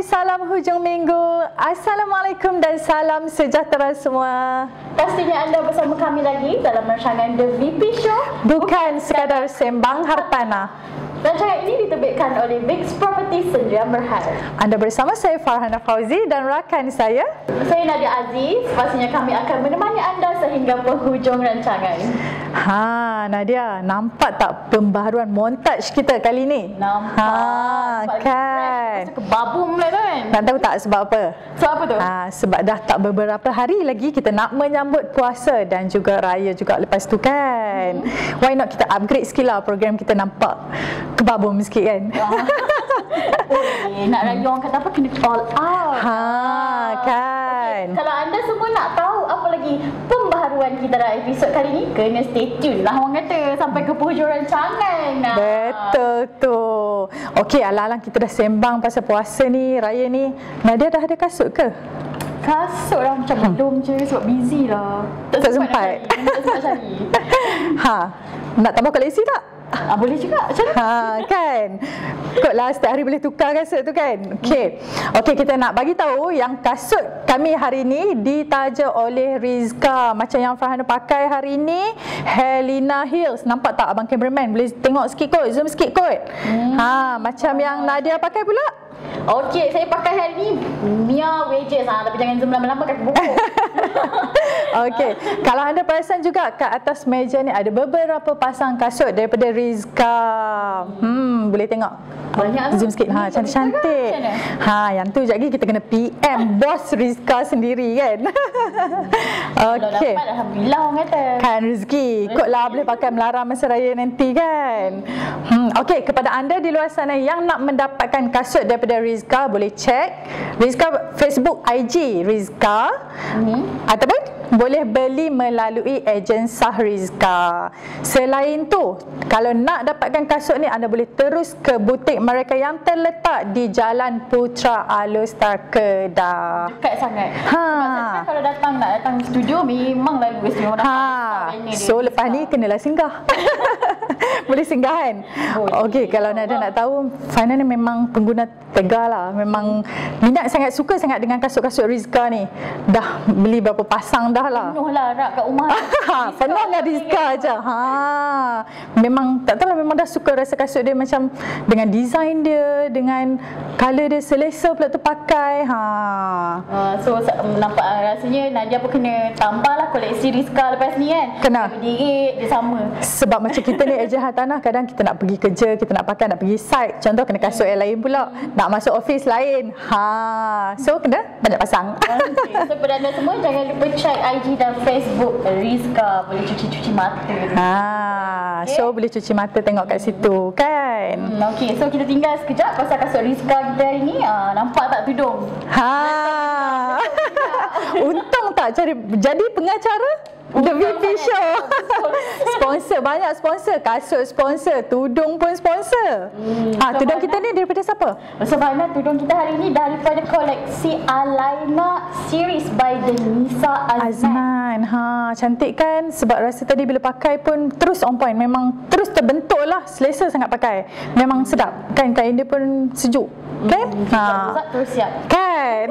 Salam hujung minggu. Assalamualaikum dan salam sejahtera semua. Pastinya anda bersama kami lagi dalam rancangan The VP Show. Bukan sekadar sembang hartanah. Rancangan ini diterbitkan oleh Vix Property Sdn Bhd. Anda bersama saya Farhana Fauzi dan rakan saya Nadia Aziz. Pastinya kami akan menemani anda sehingga penghujung rancangan. Nadia, nampak tak pembaharuan montaj kita kali ni? Nampak. Kan. Kebabum lah kan. Nak tahu tak sebab apa? Sebab apa tu? Sebab dah tak beberapa hari lagi kita nak menyambut puasa dan juga raya juga lepas tu kan. Why not kita upgrade sikit lah program kita, nampak kebabum sikit kan. Nak raya orang kata apa, kena all out. Kan. Kalau anda semua nak tahu apa lagi pembaharuan kita dalam episod kali ni, kena stay tune lah orang kata sampai ke penghujung rancangan. Betul tu. Okey, alang-alang kita dah sembang pasal puasa ni, raya ni. Nadia dah ada kasut ke? Kasut lah macam belum je sebab busy lah. Tak sempat. Tak sempat cari. Nak tambah koleksi tak? Boleh juga. Macam mana? Kan. Kotlah setiap hari boleh tukar kasut tu kan. Okey, kita nak bagi tahu yang kasut kami hari ni ditaja oleh Rizka. Macam yang Farhana pakai hari ni, Helena Hills. Nampak tak abang cameraman? Boleh tengok sikit kot, zoom sikit kot. Macam yang Nadia pakai pula. Okey, saya pakai hari ni Mia Wedges tapi jangan zoom lama-lama kaki buku. Okey, kalau anda perasan juga kat atas meja ni ada beberapa pasang kasut daripada Rizka. Boleh tengok. Banyak zoom sikit. Cantik-cantik. Yang tu sekejap lagi kita kena PM bos Rizka sendiri kan. Okey. Kalau dapat alhamdulillah orang kata. Kan rezeki. Kotlah boleh pakai melarang masa raya nanti kan. Okey, kepada anda di luar sana yang nak mendapatkan kasut daripada Rizka, boleh cek Rizka Facebook, IG Rizka, ataupun boleh beli melalui ejen sah Rizka. Selain tu, kalau nak dapatkan kasut ni, anda boleh terus ke butik mereka yang terletak di Jalan Putra Alustar, Kedah. Dekat sangat. Sebab kalau nak datang studio memang lalu studio. So lepas ni kenalah singgah. Boleh singgah kan? Okey, kalau nak tahu, Fana ni memang pengguna tegar lah. Memang minat sangat, suka sangat dengan kasut-kasut Rizka ni. Dah beli berapa pasang dah lah. Penuh lah rak kat rumah. Penuh dengan Rizka aja. Memang tak tahulah, memang dah suka rasa kasut dia, macam dengan design dia, dengan colour dia selesa pula tu pakai. So nampak rasanya Nadia pun kena tambah lah koleksi Rizka lepas ni kan. Kena. Berdiri dia sama. Sebab macam kita ni ejen hartanah, kadang kita nak pergi kerja, kita nak pakai, nak pergi site. Contoh kena kasut yang lain pula. Nak masuk office lain. So kena banyak pasang. So kepada anda semua, jangan lupa check IG dan Facebook Rizka. Boleh cuci-cuci mata. So boleh cuci mata tengok kat situ kan. Okey, so kita tinggal sekejap pasal kasut Rizka kita hari ni. Nampak tak tudung? Untung tak jadi pengacara The VP Show. Sponsor, banyak sponsor. Kasut sponsor, tudung pun sponsor. Tudung kita ni daripada siapa? Sebenarnya tudung kita hari ni daripada koleksi Alaina series by Denisa Azman. Cantik kan? Sebab rasa tadi bila pakai pun terus on point. Memang terus terbentuk lah. Selesa sangat pakai. Memang sedap. Kan kain dia pun sejuk. Kan? Terus siap. Kan?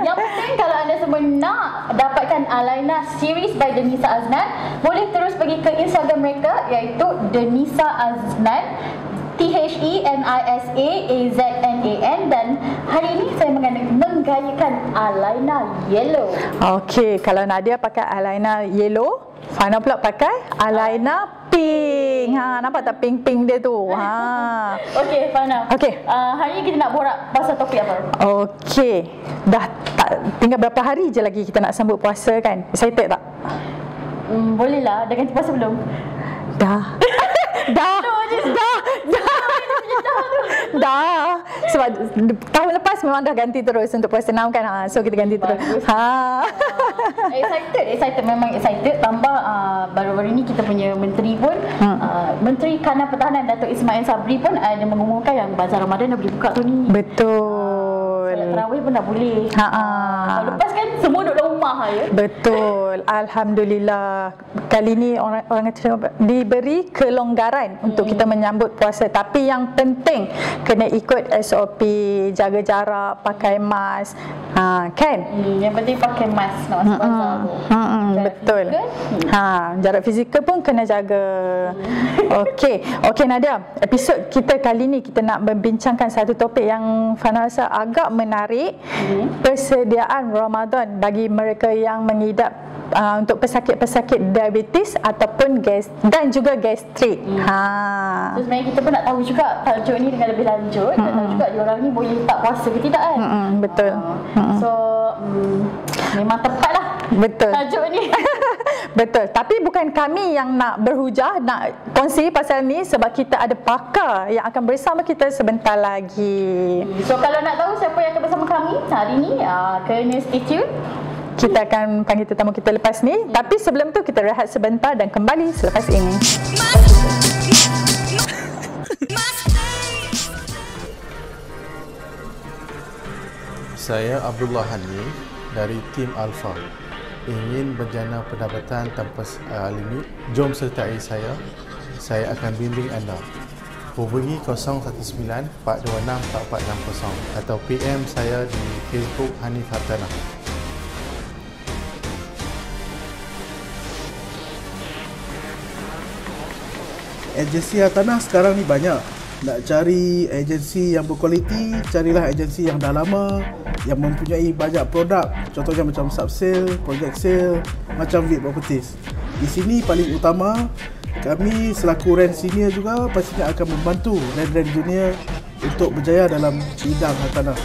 Yang penting kalau anda semua nak dapatkan Alaina series by Denisa Aznan, boleh terus pergi ke Instagram mereka, iaitu Denisa Aznan, THENISAAZNAN, dan hari ini saya menggayakan Alaina Yellow. Okey, kalau Nadia pakai Alaina Yellow, Fana pula pakai Alaina pink. Nampak tak pink-pink dia tu? Okey, Fana. Okey. Hari ni kita nak borak pasal topik apa? Okey. Dah tak tinggal berapa hari je lagi kita nak sambut puasa kan? Excited tak? Boleh lah. Dah ganti puasa belum? Dah. Dah. Sebab tahun lepas memang dah ganti terus untuk puasa 6 kan. So kita ganti terus. Excited, memang excited. Tambah baru-baru ni kita punya menteri pun Menteri Kanan Pertahanan Datuk Ismail Sabri pun ada mengumumkan yang bazar Ramadan dah boleh buka tu ni. Betul. Solat tarawih pun dah boleh. Tahun lepas kan semua duduk dalam rumah ya. Betul. Alhamdulillah. Kali ni orang kata diberi kelonggaran untuk kita menyambut puasa. Tapi yang penting kena ikut SOP, jaga jarak, pakai mask. Kan? Yang penting pakai mask nak masuk bazar tu. Betul. Jarak fizikal pun kena jaga. Okey Nadia, episod kita kali ni kita nak membincangkan satu topik yang Fana rasa agak menarik. Persediaan Ramadan bagi mereka yang mengidap untuk pesakit-pesakit diabetes ataupun dan juga gastrik. So sebenarnya kita pun nak tahu juga tajuk ni dengan lebih lanjut. Nak tahu juga diorang ni boleh tak puasa ke tidak kan? Betul. So memang tepat lah. Betul. Tajuk ni. Betul. Tapi bukan kami yang nak berhujah, nak kongsi pasal ni sebab kita ada pakar yang akan bersama kita sebentar lagi. So kalau nak tahu siapa yang akan bersama kami hari ni, kena stay tune. Kita akan panggil tetamu kita lepas ni. Tapi sebelum tu kita rehat sebentar dan kembali selepas ini. Saya Abdullah Hani dari tim Alpha. Ingin berjana pendapatan tanpa limit? Jom sertai saya. Saya akan bimbing anda. Hubungi 019 426 4460 atau PM saya di Facebook Hanif Hartanah. Agensi hartanah sekarang ni banyak. Nak cari agensi yang berkualiti, carilah agensi yang dah lama, yang mempunyai banyak produk. Contohnya macam Subsale, Project Sale, macam VIP Properties. Di sini paling utama, kami selaku rent senior juga pastinya akan membantu rent junior untuk berjaya dalam bidang hartanah.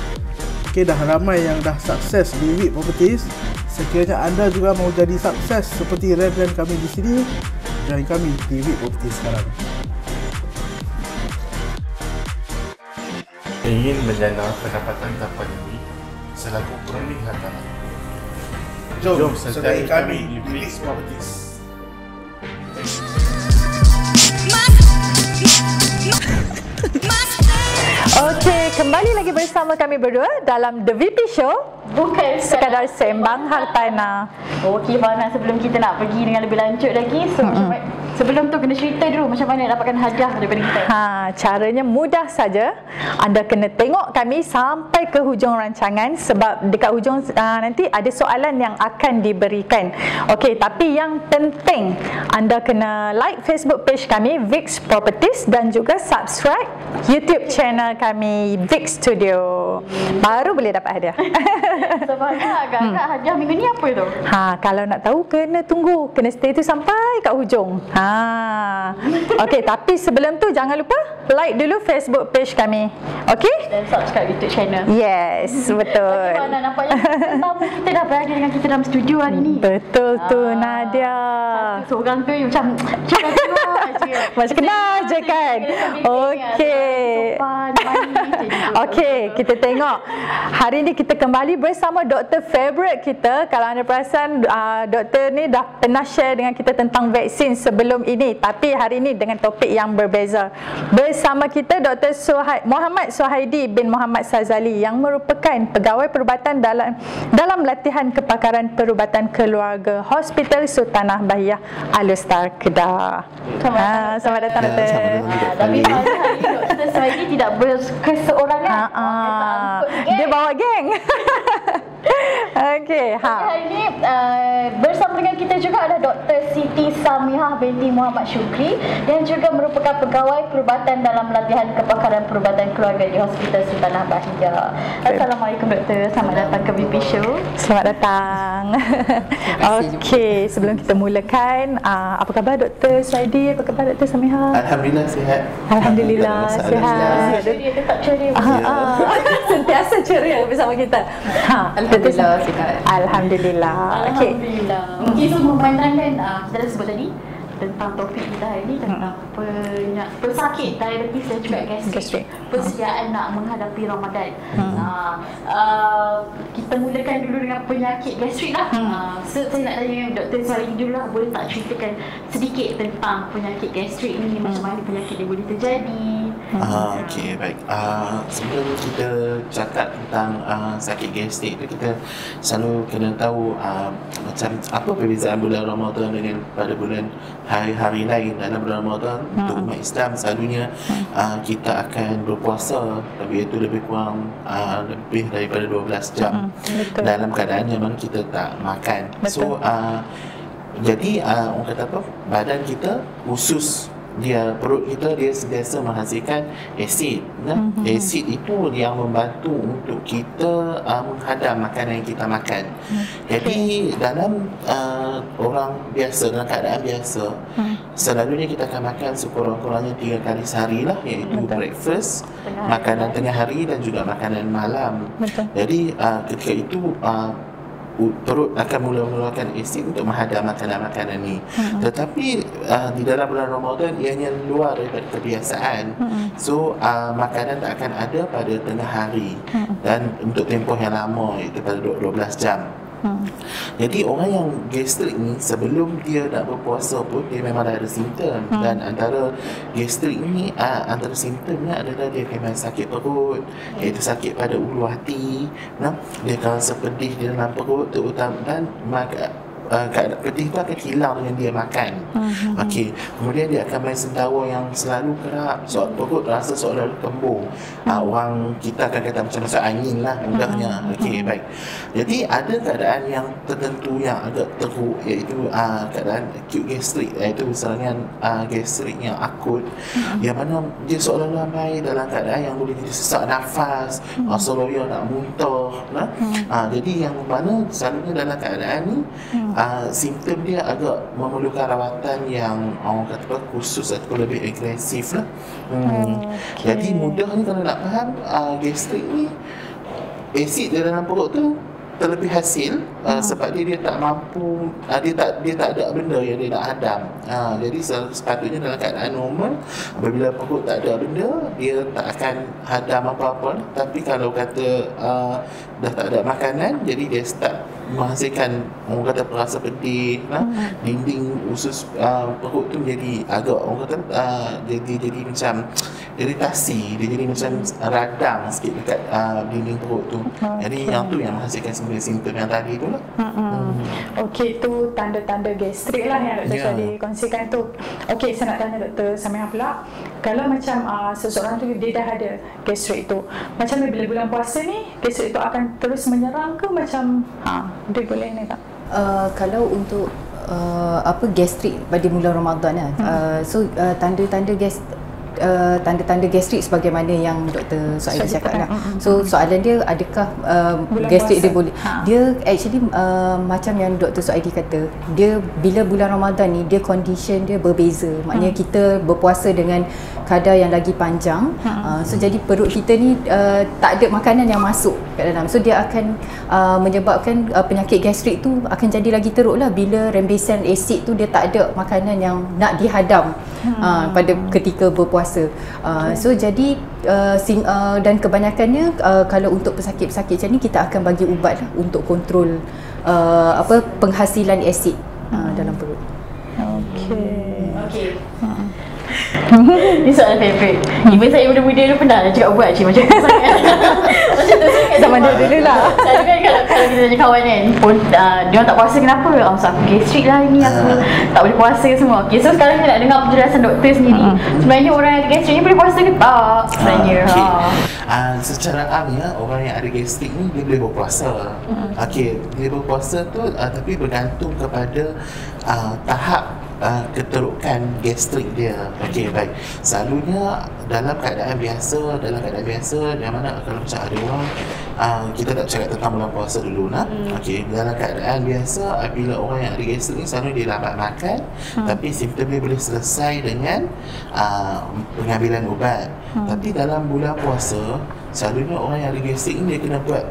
Okey, dah ramai yang dah sukses di VIP Properties. Sekiranya anda juga mau jadi sukses seperti rent kami di sini, join kami di VIP Properties sekarang. Ingin menjana pendapatan tanpa limit selaku pemilik hartanah? Jom sertai kami di VIP Properties. Okey, kembali lagi bersama kami berdua dalam The VP Show. Bukan Sekadar Sembang Hartanah. Okey Fana, sebelum kita nak pergi dengan lebih lanjut lagi, sebelum tu kena cerita dulu macam mana dapatkan hadiah daripada kita. Caranya mudah saja. Anda kena tengok kami sampai ke hujung rancangan sebab dekat hujung nanti ada soalan yang akan diberikan. Okey, tapi yang penting anda kena like Facebook page kami Vix Properties dan juga subscribe YouTube channel kami Vix Studio. Baru boleh dapat hadiah. Sebenarnya agak-agak hadiah minggu ni apa tu? Kalau nak tahu kena tunggu, kena stay tu sampai kat hujung. Okey, tapi sebelum tu jangan lupa like dulu Facebook page kami. Okey? Dan subscribe YouTube channel. Yes, betul. Bagaimana nampaknya tetamu kita dah berada dengan kita dalam studio hari ni. Betul tu Nadia. Satu seorang tu macam macam kenal je kan. Okey. Okey, kita tengok. Hari ni kita kembali bersama doktor favorite kita. Kalau anda perasan, doktor ni dah pernah share dengan kita tentang vaksin sebelum ini. Tapi hari ini dengan topik yang berbeza. Bersama kita Dr. Muhammad Suhaidi bin Muhammad Sazali yang merupakan pegawai perubatan dalam latihan kepakaran perubatan keluarga Hospital Sultanah Bahiyah Al-Star Kedah. Selamat datang doktor. Tapi hari ini Dr. Suhaidi tidak berkeseorangan. Dia bawa geng. Okey, Hari ini bersama dengan kita juga ada Dr. Siti Samihah binti Muhammad Syukri yang juga merupakan pegawai perubatan dalam latihan kepakaran perubatan keluarga di Hospital Sultanah Bahijah. Assalamualaikum Doktor, selamat datang ke BP Show. Selamat datang. Okey, sebelum kita mulakan, apa khabar Dr. Suhaidi? Apa khabar Dr. Samihah? Alhamdulillah sihat. Alhamdulillah sihat. Dia tetap ceria. Sentiasa ceria bersama kita. Alhamdulillah sihat. Alhamdulillah. Okey. Alhamdulillah. Okey, so memandangkan kita dah sebut tadi tentang topik kita hari ini tentang pesakit diabetes dan juga gastrik. Persediaan nak menghadapi Ramadan. Kita mulakan dulu dengan penyakit gastrik lah. Saya nak tanya Dr. Suhaidi dulu lah, boleh tak ceritakan sedikit tentang penyakit gastrik ni, macam mana penyakit dia boleh terjadi? Okey, baik. Sebelum kita cakap tentang sakit gastrik tu, kita selalu kena tahu macam apa perbezaan bulan Ramadan dengan pada bulan hari-hari lain. Dalam bulan Ramadan untuk umat Islam selalunya kita akan berpuasa, tapi itu lebih kurang lebih daripada 12 jam dalam keadaan yang mana kita tak makan. So jadi orang kata apa, badan kita khusus perut kita dia sentiasa menghasilkan asid. Asid itu yang membantu untuk kita menghadam makanan yang kita makan. Jadi dalam orang biasa, dalam keadaan biasa, selalunya kita akan makan sekurang-kurangnya 3 kali sehari lah, iaitu breakfast, makanan tengah hari dan juga makanan malam. Jadi ketika itu perut akan mula mengeluarkan asid untuk menghadam makanan-makanan ni. Tetapi di dalam bulan Ramadan ianya luar daripada kebiasaan. So makanan tak akan ada pada tengah hari dan untuk tempoh yang lama, iaitu pada 12 jam. Jadi orang yang gastrik ni sebelum dia nak berpuasa pun dia memang dah ada simptom. Dan antara gastrik ni antara simptomnya adalah dia akan sakit perut, iaitu sakit pada ulu hati, dia akan rasa pedih di dalam perut terutama, dan keadaan pedih tu akan hilang dengan dia makan. Okey, kemudian dia akan main sendawa yang selalu kerap, perut rasa seolah-olah kembung. Orang kita akan kata macam masuk angin lah mudahnya. Okey, baik. Jadi ada keadaan yang tertentu yang agak teruk, iaitu keadaan acute gastrik, iaitu serangan gastrik yang akut, yang mana dia seolah-olah main dalam keadaan yang boleh jadi sesak nafas, seolah-olah nak muntah. Jadi yang mana selalunya dalam keadaan ni simptom dia agak memerlukan rawatan yang orang kata khusus atau lebih agresif lah. Jadi mudahnya kalau nak faham, gastrik ni asid di dalam perut tu terlebih hasil sebab dia tak mampu, dia tak ada benda yang dia nak hadam. Jadi sepatutnya dalam keadaan normal, apabila perut tak ada benda, dia tak akan hadam apa-apa. Tapi kalau kata dah tak ada makanan, jadi dia start menghasilkan, orang kata perasa pedih, dinding usus perut tu jadi agak, orang kata jadi macam iritasi, dia jadi macam radang sikit dekat dinding perut tu. Jadi yang tu yang menghasilkan simptom yang tadi tu lah. Okey, tu tanda-tanda gastrik lah yang Dr. Suhaidi kongsikan tu. Okey, saya nak tanya Dr. Samihah pula, kalau macam seseorang tu dia dah ada gastrik tu, macam bila bulan puasa ni gastrik tu akan terus menyerang ke macam dia boleh ni tak? Kalau untuk gastrik pada bulan Ramadan lah, tanda-tanda gastrik sebagaimana yang Dr. Suhaidi cakap lah. So soalan dia, adakah gastrik dia boleh, dia actually macam yang Dr. Suhaidi kata, dia bila bulan Ramadan ni dia condition dia berbeza. Maknanya kita berpuasa dengan kadar yang lagi panjang, so jadi perut kita ni tak ada makanan yang masuk kat dalam, so dia akan menyebabkan penyakit gastrik tu akan jadi lagi teruk lah bila rembesan asid tu dia tak ada makanan yang nak dihadam pada ketika berpuasa. So jadi dan kebanyakannya kalau untuk pesakit-pesakit macam ni kita akan bagi ubat lah untuk kontrol penghasilan asid dalam perut. Okey. Ini soalan favourite. Even saya muda-muda dulu pernah cakap buat macam tu sangat. Macam tu sangat. Zaman dia dulu lah. Saya kan kalau kita tanya kawan kan pun dia orang tak puasa kenapa? So aku gastrik lah ini, aku tak boleh puasa semua. Okay, so sekarang kita nak dengar penjelasan doktor sendiri. Sebenarnya orang yang ada gastrik ni boleh puasa ke tak sebenarnya? Secara amnya orang yang ada gastrik ni dia boleh berpuasa. Okey, dia berpuasa tu tapi bergantung kepada tahap keterukan gastrik dia. Okey, baik. Selalunya dalam keadaan biasa yang mana kalau macam ada orang kita tak cakap tentang bulan puasa dulu nak. Okey, dalam keadaan biasa bila orang yang ada gastrik ni selalu dia lambat makan, tapi simptom dia boleh selesai dengan pengambilan ubat. Tapi dalam bulan puasa selalunya orang yang ada gastrik ni dia kena buat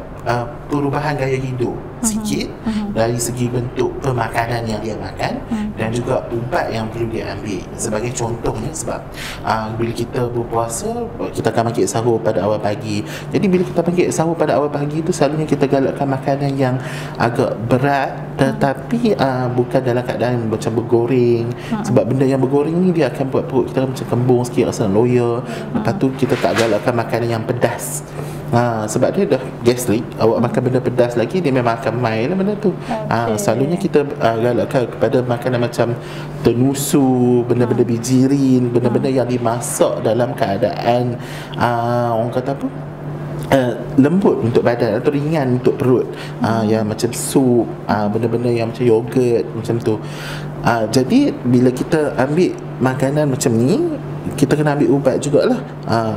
perubahan gaya hidup sikit dari segi bentuk pemakanan yang dia makan dan juga ubat yang perlu dia ambil. Sebagai contohnya, sebab bila kita berpuasa kita akan bangkit sahur pada awal pagi. Jadi bila kita bangkit sahur pada awal pagi tu selalunya kita galakkan makanan yang agak berat tetapi bukan dalam keadaan macam bergoreng. Sebab benda yang bergoreng ni dia akan buat perut kita macam kembung sikit, rasa loya. Lepas tu kita tak galakkan makanan yang pedas. Sebab dia dah gastrik, awak makan benda pedas lagi dia memang akan main lah benda tu. Selalunya kita galakkan kepada makanan macam tenusu, benda-benda bijirin, benda-benda yang dimasak dalam keadaan orang kata apa, lembut untuk badan atau ringan untuk perut. Yang macam sup, benda-benda yang macam yogurt macam tu. Jadi bila kita ambil makanan macam ni, kita kena ambil ubat jugalah.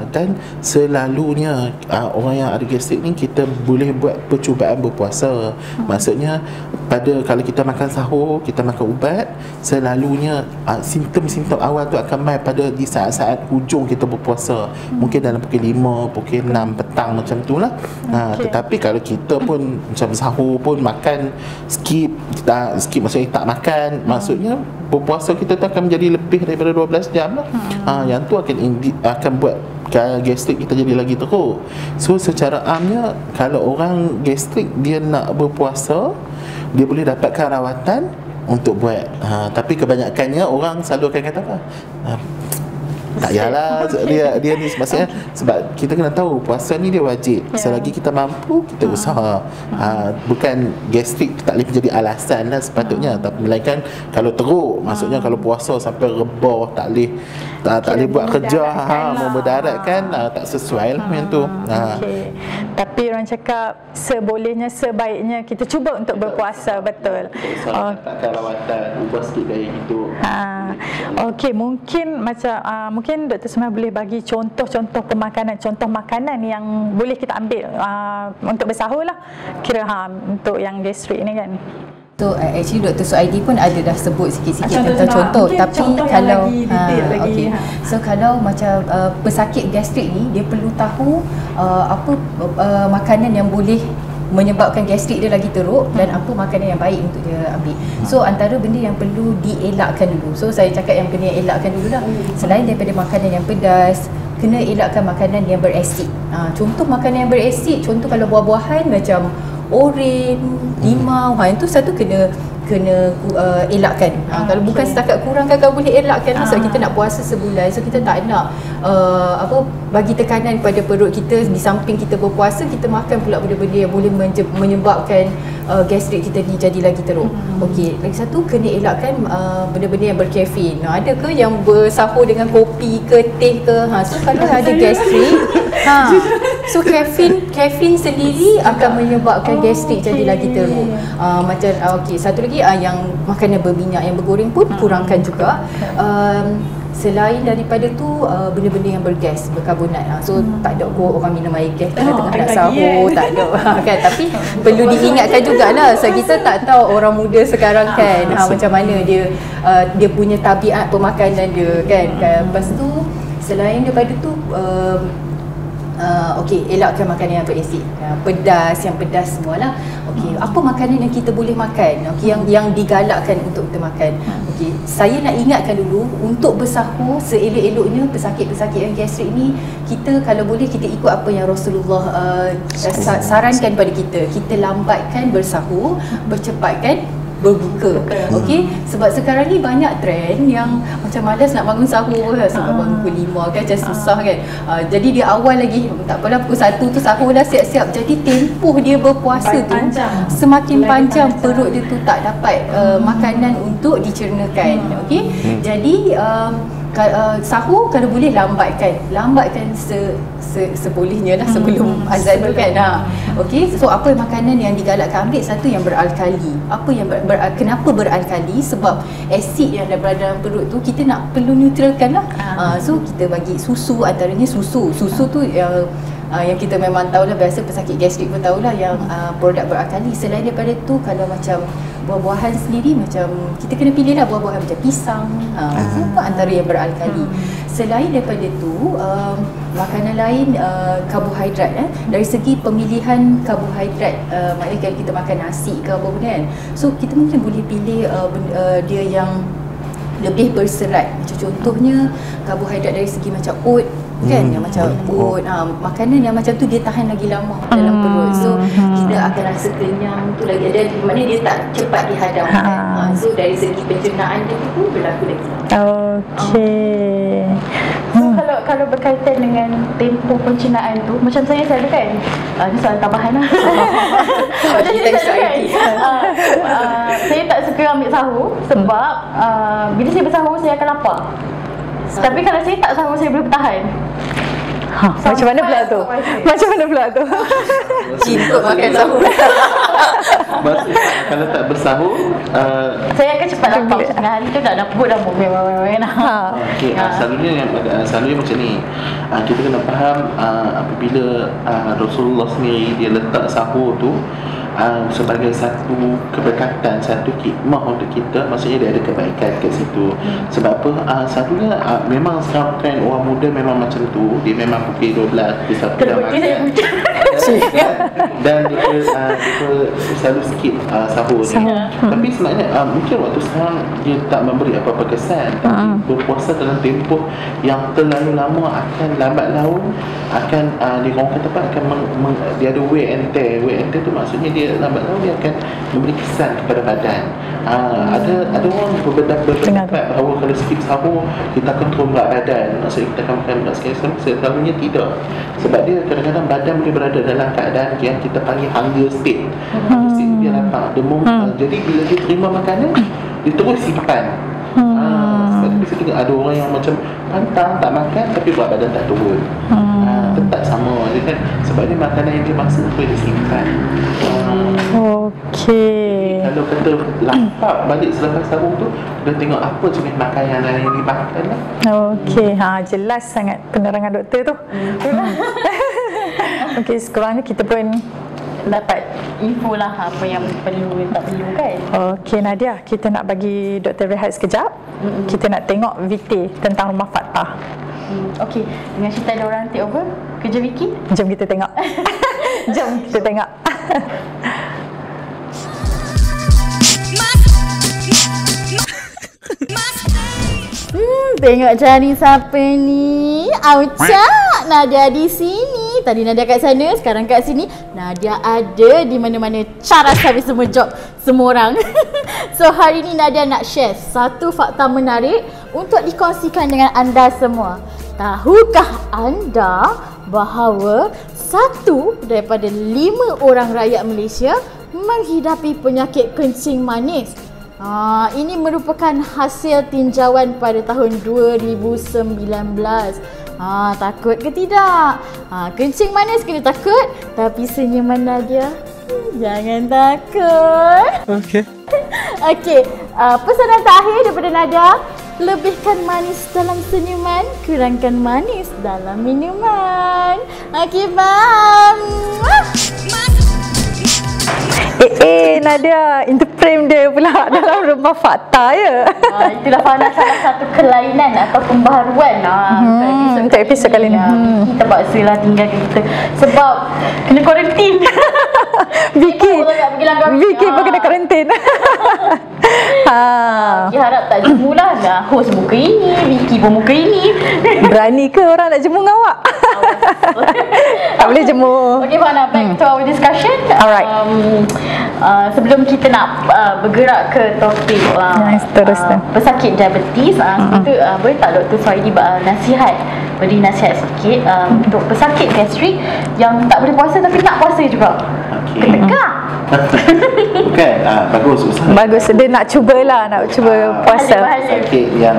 Dan selalunya orang yang ada gastrik ni kita boleh buat percubaan berpuasa. Maksudnya kalau kita makan sahur, kita makan ubat, selalunya simptom-simptom awal tu akan main pada di saat-saat hujung kita berpuasa. Mungkin dalam pukul 5, pukul 6 petang macam tu lah. Tetapi kalau kita pun macam sahur pun makan skip maksudnya tak makan, maksudnya berpuasa kita tu akan menjadi lebih daripada 12 jam lah. Yang tu akan buat gastrik kita jadi lagi teruk. So secara amnya kalau orang gastrik dia nak berpuasa, dia boleh dapatkan rawatan untuk buat. Tapi kebanyakannya orang selalu akan kata apa? Tak payahlah, dia ni maksudnya sebab kita kena tahu puasa ni dia wajib. Selagi kita mampu kita usaha. Bukan gastrik tak boleh menjadi alasan lah sepatutnya, tapi melainkan kalau teruk, maksudnya kalau puasa sampai rebah tak boleh buat kerja, memudaratkan, tak sesuai lah macam tu. Tapi orang cakap sebaiknya kita cuba untuk berpuasa, betul. Takkan rawatan, ubah sikit gaya hidup. Okey, mungkin Dr. Sumayah boleh bagi contoh makanan yang boleh kita ambil untuk bersahur lah, kira untuk yang gastrik ni kan. So actually Dr. Suaidi pun ada dah sebut sikit-sikit tentang contoh, tapi kalau so kalau macam pesakit gastrik ni dia perlu tahu apa makanan yang boleh menyebabkan gastrik dia lagi teruk dan apa makanan yang baik untuk dia ambil. So antara benda yang perlu dielakkan dulu. So saya cakap yang kena elakkan dulu lah. Selain daripada makanan yang pedas, kena elakkan makanan yang berasid. Contoh makanan yang berasid, contoh kalau buah-buahan macam oren, limau, itu satu kena elakkan. Kalau bukan setakat kurang, kalau boleh elakkan sebab kita nak puasa sebulan, so kita tak nak bagi tekanan pada perut kita. Di samping kita berpuasa, kita makan pula benda-benda yang boleh menyebabkan gastrik kita ni jadi lagi teruk. Okey, lagi satu kena elakkan benda-benda yang berkafein. Ada ke yang bersahur dengan kopi ke teh ke? So kalau ada gastrik, so kafein sendiri akan menyebabkan gastrik jadi lagi teruk. Macam okey, satu lagi yang makanan berminyak yang bergoreng pun kurangkan juga. Selain daripada tu benda-benda yang bergas, berkarbonat. So tak ada orang minum air gas tengah nak sahur, tak ada kan. Tapi perlu diingatkan jugalah, sebab kita tak tahu orang muda sekarang kan macam mana dia punya tabiat pemakanan dia kan. Lepas tu selain daripada tu okey, elakkan makanan yang berasid, yang pedas semualah. Okey, apa makanan yang kita boleh makan? Okey, yang digalakkan untuk kita makan. Okey, saya nak ingatkan dulu untuk bersahur seelok-eloknya pesakit-pesakit yang gastrik ni, kita kalau boleh kita ikut apa yang Rasulullah sarankan pada kita. Kita lambatkan bersahur, percepatkan berbuka. Okey, sebab sekarang ni banyak trend yang macam malas nak bangun sahur sebab bangun pukul 5 kan, macam susah kan. Jadi dia awal lagi tak apalah pukul 1 tu sahur dah siap-siap. Jadi tempoh dia berpuasa tu semakin panjang, perut dia tu tak dapat makanan untuk dicernakan. Okey. Jadi sahur kalau boleh lambatkan sebolehnya lah sebelum azan tu kan. Okey, so apa makanan yang digalakkan ambil? Satu yang beralkali. Apa yang kenapa beralkali? Sebab asid yang ada dalam perut tu kita nak perlu neutralkan lah. So kita bagi susu, antaranya susu tu yang kita memang tahulah, biasa pesakit gastrik pun tahulah yang produk beralkali. Selain daripada tu, kalau macam buah-buahan sendiri, macam kita kena pilih lah buah-buahan macam pisang, semua antara yang beralkali. Selain daripada tu, makanan lain, karbohidrat dari segi pemilihan karbohidrat, maknanya kalau kita makan nasi ke apa pun kan, so kita mungkin boleh pilih dia yang lebih berserat. Macam contohnya karbohidrat dari segi macam oat kan, yang macam oat, makanan yang macam tu dia tahan lagi lama dalam perut, so kita akan rasa kenyang tu lagi, dan maknanya dia tak cepat dihadam. So dari segi pencernaan dia tu berlaku lagi. Okey. So kalau berkaitan dengan tempoh pencernaan tu, macam saya selalu kan, ni soalan tambahan lah. Macam saya selalu kan, saya tak suka ambil sahur sebab bila saya bersahur saya akan lapar. Tapi kalau saya tak sahur saya boleh bertahan. Macam mana pula tu? Macam mana pula tu? Cinta makan sahur. Maksudnya kalau tak bersahur, saya akan cepat lapar. Tengah hari tu dah dapur dah main. okey, selalunya macam ni. Kita kena faham apabila Rasulullah sendiri dia letak sahur tu sebagai satu keberkatan, satu hikmah untuk kita, maksudnya dia ada kebaikan kat situ. Sebab apa? Satunya memang sekarang trend orang muda memang macam tu, dia memang pukul 12 pukul 1 dah makan. Dan dia selalu skip sahur dia. Tapi sebenarnya mungkin waktu sekarang dia tak memberi apa-apa kesan, tapi berpuasa dalam tempoh yang terlalu lama akan lambat laun, akan dia orang kata apa, akan dia ada wear and tear. Wear and tear tu maksudnya dia lambat laun dia akan memberi kesan kepada badan. Ada orang berpendapat bahawa kalau skip sahur kita kontrol berat badan, maksudnya kita akan makan berat sekali. Selalunya tidak, sebab dia kadang-kadang badan boleh berada dalam keadaan yang kita panggil hunger state. State dia lapar, jadi bila dia terima makanan dia terus simpan. Sebab tu bisa tengok ada orang yang macam pantang tak makan tapi berat badan tak turun. Tetap sama dia kan, sebab ni makanan yang dia maksud tu dia simpan. Okey. Kalau kata lapar balik selepas sahur tu, dia tengok apa jenis makanan yang dimakan lah. Okey, jelas sangat penerangan doktor tu. Okey, sekurangnya kita pun dapat info lah apa yang perlu tak perlu kan. Okey Nadia, kita nak bagi Dr. rehat sekejap. Kita nak tengok VT tentang rumah Fattah. Okey, dengan cerita ada orang take over kerja Vicky. Jom kita tengok. Jom kita tengok. Tengok cari siapa ni. Aucak, Nadia di sini. Tadi Nadia kat sana, sekarang kat sini. Nadia ada di mana-mana. Cara habis semua job semua orang. So hari ni Nadia nak share satu fakta menarik untuk dikongsikan dengan anda semua. Tahukah anda bahawa 1 daripada 5 orang rakyat Malaysia menghidapi penyakit kencing manis? Ini merupakan hasil tinjauan pada tahun 2019. Takut ke tidak? Kencing manis kena takut, tapi senyuman Nadia jangan takut. Okey. Okey, pesanan terakhir daripada Nadia, lebihkan manis dalam senyuman, kurangkan manis dalam minuman. Okey, bye. Nadia, itu frame dia pula dalam rumah Fattah ya. Itulah Fana salah satu kelainan atau pembaharuan untuk episod kali ni. Kita paksalah tinggalkan kita sebab kena kuarantin. Vicky pun kena kuarantin. Kita harap tak jemu lah. Host muka ini, Vicky pun muka ini. Berani ke orang nak jemu dengan awak? Tak boleh jemu. Okay Fana, back to our discussion. Alright. Sebelum kita nak bergerak ke topik yang seterusnya, pesakit diabetes, boleh tak Dr. Suhaidi beri nasihat sikit untuk pesakit gastrik yang tak boleh puasa tapi nak puasa juga? Ketegak. Bukan, bagus Ustaz. Bagus, dia nak cubalah, nak cuba puasa. Sakit yang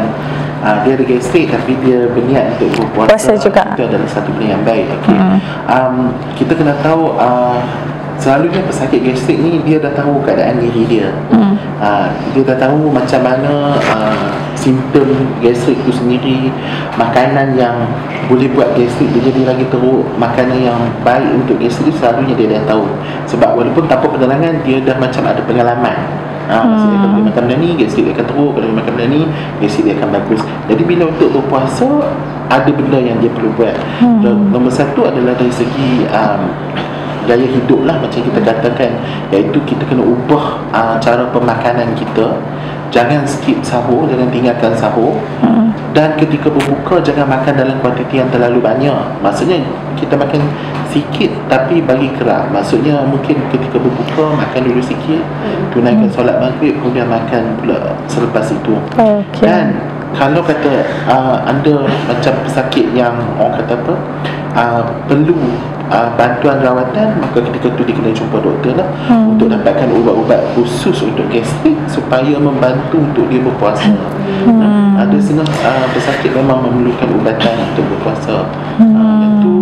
dia ada gastrik tapi dia berniat untuk berpuasa juga. Itu adalah satu benda yang baik. Kita kena tahu selalunya pesakit gastrik ni dia dah tahu keadaan diri dia. Dia dah tahu macam mana simptom gastrik tu sendiri, makanan yang boleh buat gastrik dia jadi lagi teruk, makanan yang baik untuk gastrik selalunya dia dah tahu. Sebab walaupun tanpa penerangan dia dah macam ada pengalaman. Maksudnya kalau dia makan benda ni, gastrik dia akan teruk. Kalau dia makan benda ni, gastrik dia akan bagus. Jadi bila untuk berpuasa, ada benda yang dia perlu buat. Nombor satu adalah dari segi gaya hidup lah, macam kita katakan, iaitu kita kena ubah cara pemakanan kita. Jangan skip sahur, jangan tinggalkan sahur. Dan ketika berbuka jangan makan dalam kuantiti yang terlalu banyak. Maksudnya kita makan sikit tapi bagi kerap. Maksudnya mungkin ketika berbuka makan dulu sikit, tunaikan solat maghrib, kemudian makan pula selepas itu. Dan kalau kata anda macam pesakit yang orang kata apa, perlu bantuan rawatan, maka ketika tu dia kena jumpa doktor lah untuk dapatkan ubat-ubat khusus untuk gastrik supaya membantu untuk dia berpuasa. Ada setengah pesakit memang memerlukan ubatan untuk berpuasa. Yang tu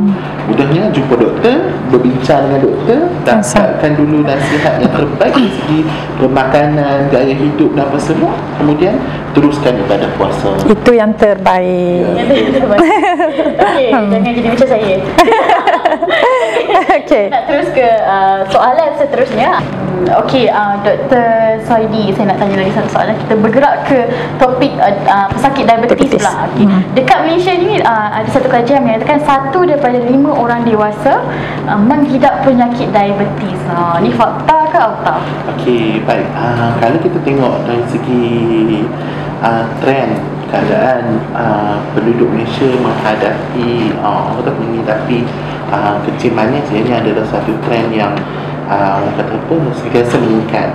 mudahnya jumpa doktor, berbincang dengan doktor, dapatkan dulu nasihat yang terbaik dari segi pemakanan, gaya hidup dan apa semua, kemudian teruskan ibadah puasa. Itu yang terbaik. Okey, jangan jadi macam saya. Okey. Nak terus ke soalan seterusnya. Okey, Dr. Suhaidi, saya nak tanya lagi satu soalan. Kita bergerak ke topik pesakit diabetes pula. Okay. Dekat Malaysia ni ada satu kajian yang menyatakan 1 daripada 5 orang dewasa menghidap penyakit diabetes. Ni fakta ke auta? Okey, baik. Kalau kita tengok dari segi trend keadaan penduduk Malaysia menghadapi kencing manis, ini adalah satu trend yang orang kata apa, sentiasa meningkat.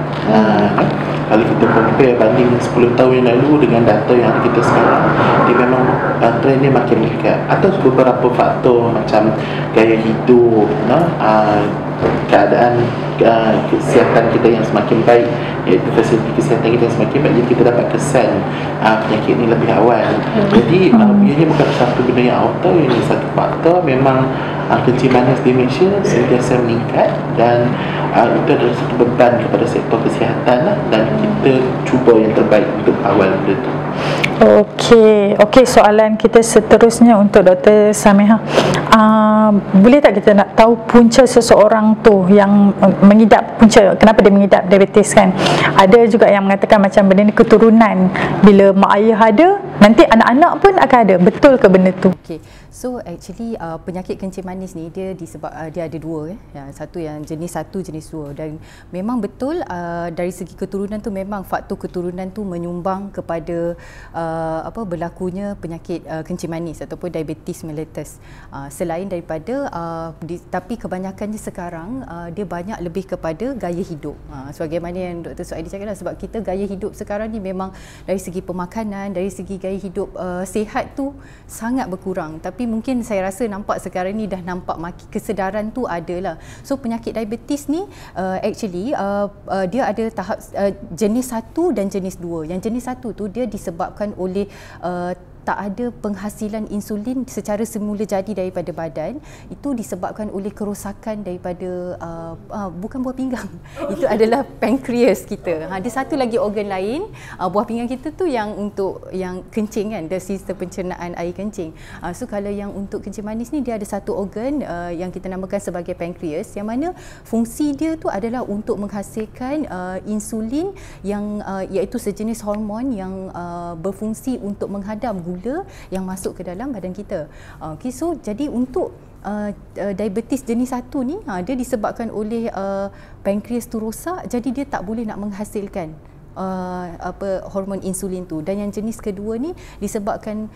Kalau kita compare banding 10 tahun yang lalu dengan data yang ada kita sekarang, dia memang trend dia makin meningkat. Atas beberapa faktor macam gaya hidup, keadaan kesihatan kita yang semakin baik, iaitu fasiliti kesihatan kita yang semakin baik, jadi kita dapat kesan penyakit ni lebih awal. Jadi ianya bukan satu benda yang auto, ini satu faktor. Memang kencing manis di Malaysia sentiasa meningkat dan itu adalah satu beban kepada sektor kesihatan lah, dan kita cuba yang terbaik untuk awal benda tu. Okey, soalan kita seterusnya untuk Dr. Samihah. Boleh tak kita nak tahu punca seseorang tu yang mengidap, punca kenapa dia mengidap diabetes kan? Ada juga yang mengatakan macam benda ni keturunan. Bila mak ayah ada, nanti anak-anak pun akan ada. Betul ke benda tu? Okey. So actually penyakit kencing manis ni dia dia ada dua satu yang jenis 1, jenis 2, dan memang betul dari segi keturunan tu memang faktor keturunan tu menyumbang kepada berlakunya penyakit kencing manis ataupun diabetes mellitus. Selain daripada tapi kebanyakannya sekarang dia banyak lebih kepada gaya hidup. Sebagaimana yang Dr. Suhaidi cakap lah, sebab kita gaya hidup sekarang ni memang dari segi pemakanan, dari segi gaya hidup sihat tu sangat berkurang. Tapi mungkin saya rasa nampak sekarang ni dah nampak kesedaran tu adalah. So penyakit diabetes ni actually dia ada tahap jenis 1 dan jenis 2. Yang jenis 1 tu dia disebabkan oleh tak ada penghasilan insulin secara semula jadi daripada badan. Itu disebabkan oleh kerosakan daripada bukan buah pinggang. Itu adalah pankreas kita. Ada satu lagi organ lain, buah pinggang kita tu yang untuk yang kencing kan, the sistem pencernaan air kencing. So kalau yang untuk kencing manis ni dia ada satu organ yang kita namakan sebagai pankreas, yang mana fungsi dia tu adalah untuk menghasilkan insulin yang iaitu sejenis hormon yang berfungsi untuk menghadam gula yang masuk ke dalam badan kita. Okay, so jadi untuk diabetes jenis 1 ni dia disebabkan oleh pankreas tu rosak, jadi dia tak boleh nak menghasilkan hormon insulin tu, dan yang jenis kedua ni disebabkan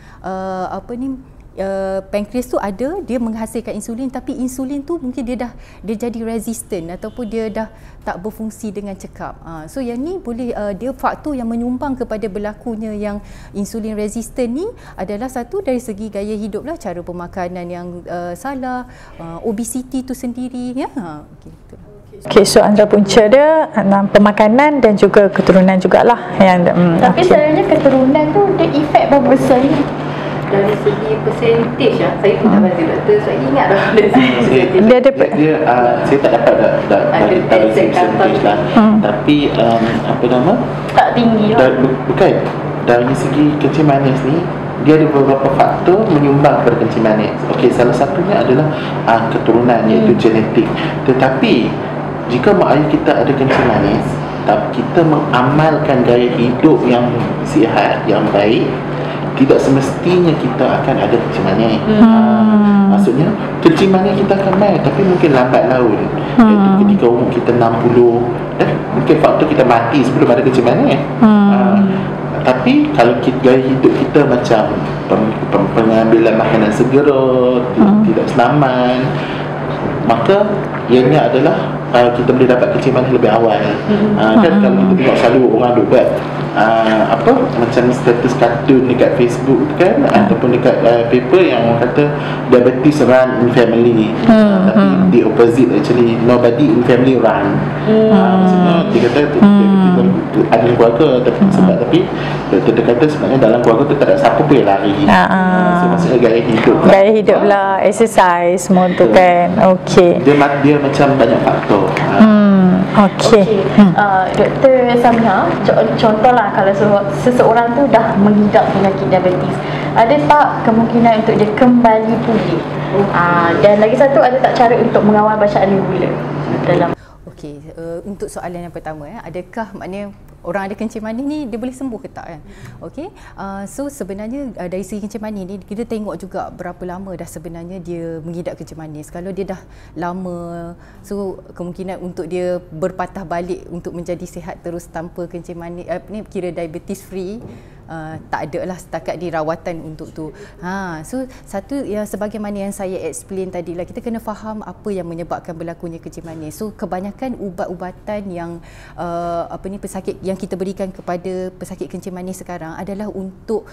pankreas tu dia menghasilkan insulin, tapi insulin tu mungkin dia jadi resistant ataupun dia dah tak berfungsi dengan cekap. So yang ni boleh dia faktor yang menyumbang kepada berlakunya yang insulin resistant ni adalah satu dari segi gaya hidup lah, cara pemakanan yang salah, obesity tu sendiri ya. Gitu. Okey, so antara punca dia pemakanan dan juga keturunan jugalah yang tapi sebenarnya keturunan tu dia efek berapa besar ni? Dari segi percentage saya pun tak pasti doktor, saya ingat dah dari segi saya tak dapat dari segi percentage lah, tapi tak tinggi lah. Bukan, dari segi kencing manis ni dia ada beberapa faktor menyumbang kepada kencing manis. Okey, salah satunya adalah keturunan, iaitu genetik. Tetapi jika mak ayah kita ada kencing manis, tapi kita mengamalkan gaya hidup yang sihat, yang baik, tidak semestinya kita akan ada kencing manis. Maksudnya kencing manis kita akan baik, tapi mungkin lambat laun. Iaitu ketika umur kita 60, mungkin faktor kita mati sebelum ada kencing manis. Tapi kalau gaya hidup kita macam pengambilan makanan segera, tidak senaman, maka ianya adalah kita boleh dapat kencing manis lebih awal. Dan kalau kita tengok selalu orang duk buat macam status kartun dekat Facebook kan, ataupun dekat paper yang orang kata diabetes run in family, tapi the opposite, actually nobody in family run. Maksudnya dia kata diabetes ada keluarga, tapi dia kata sebenarnya dalam keluarga tu tak ada siapa pun yang lari. So maksudnya gaya hidup lah, exercise semua tu kan. Okey, dia macam banyak faktor. Okey. Dr. Samia, contohlah kalau seseorang tu dah mengidap penyakit diabetes, ada tak kemungkinan untuk dia kembali pulih? Dan lagi satu, ada tak cara untuk mengawal bacaan gula dalam? Okey, untuk soalan yang pertama, adakah maknanya orang ada kencing manis ni dia boleh sembuh ke tak kan? Okey, so sebenarnya dari segi kencing manis ni kita tengok juga berapa lama dah sebenarnya dia mengidap kencing manis. Kalau dia dah lama, so kemungkinan untuk dia berpatah balik untuk menjadi sihat terus tanpa kencing manis, kira diabetes free, tak ada lah setakat di rawatan untuk tu. So satu yang sebagaimana yang saya explain tadi lah, kita kena faham apa yang menyebabkan berlakunya kencing manis. So kebanyakan ubat-ubatan yang pesakit yang kita berikan kepada pesakit kencing manis sekarang adalah untuk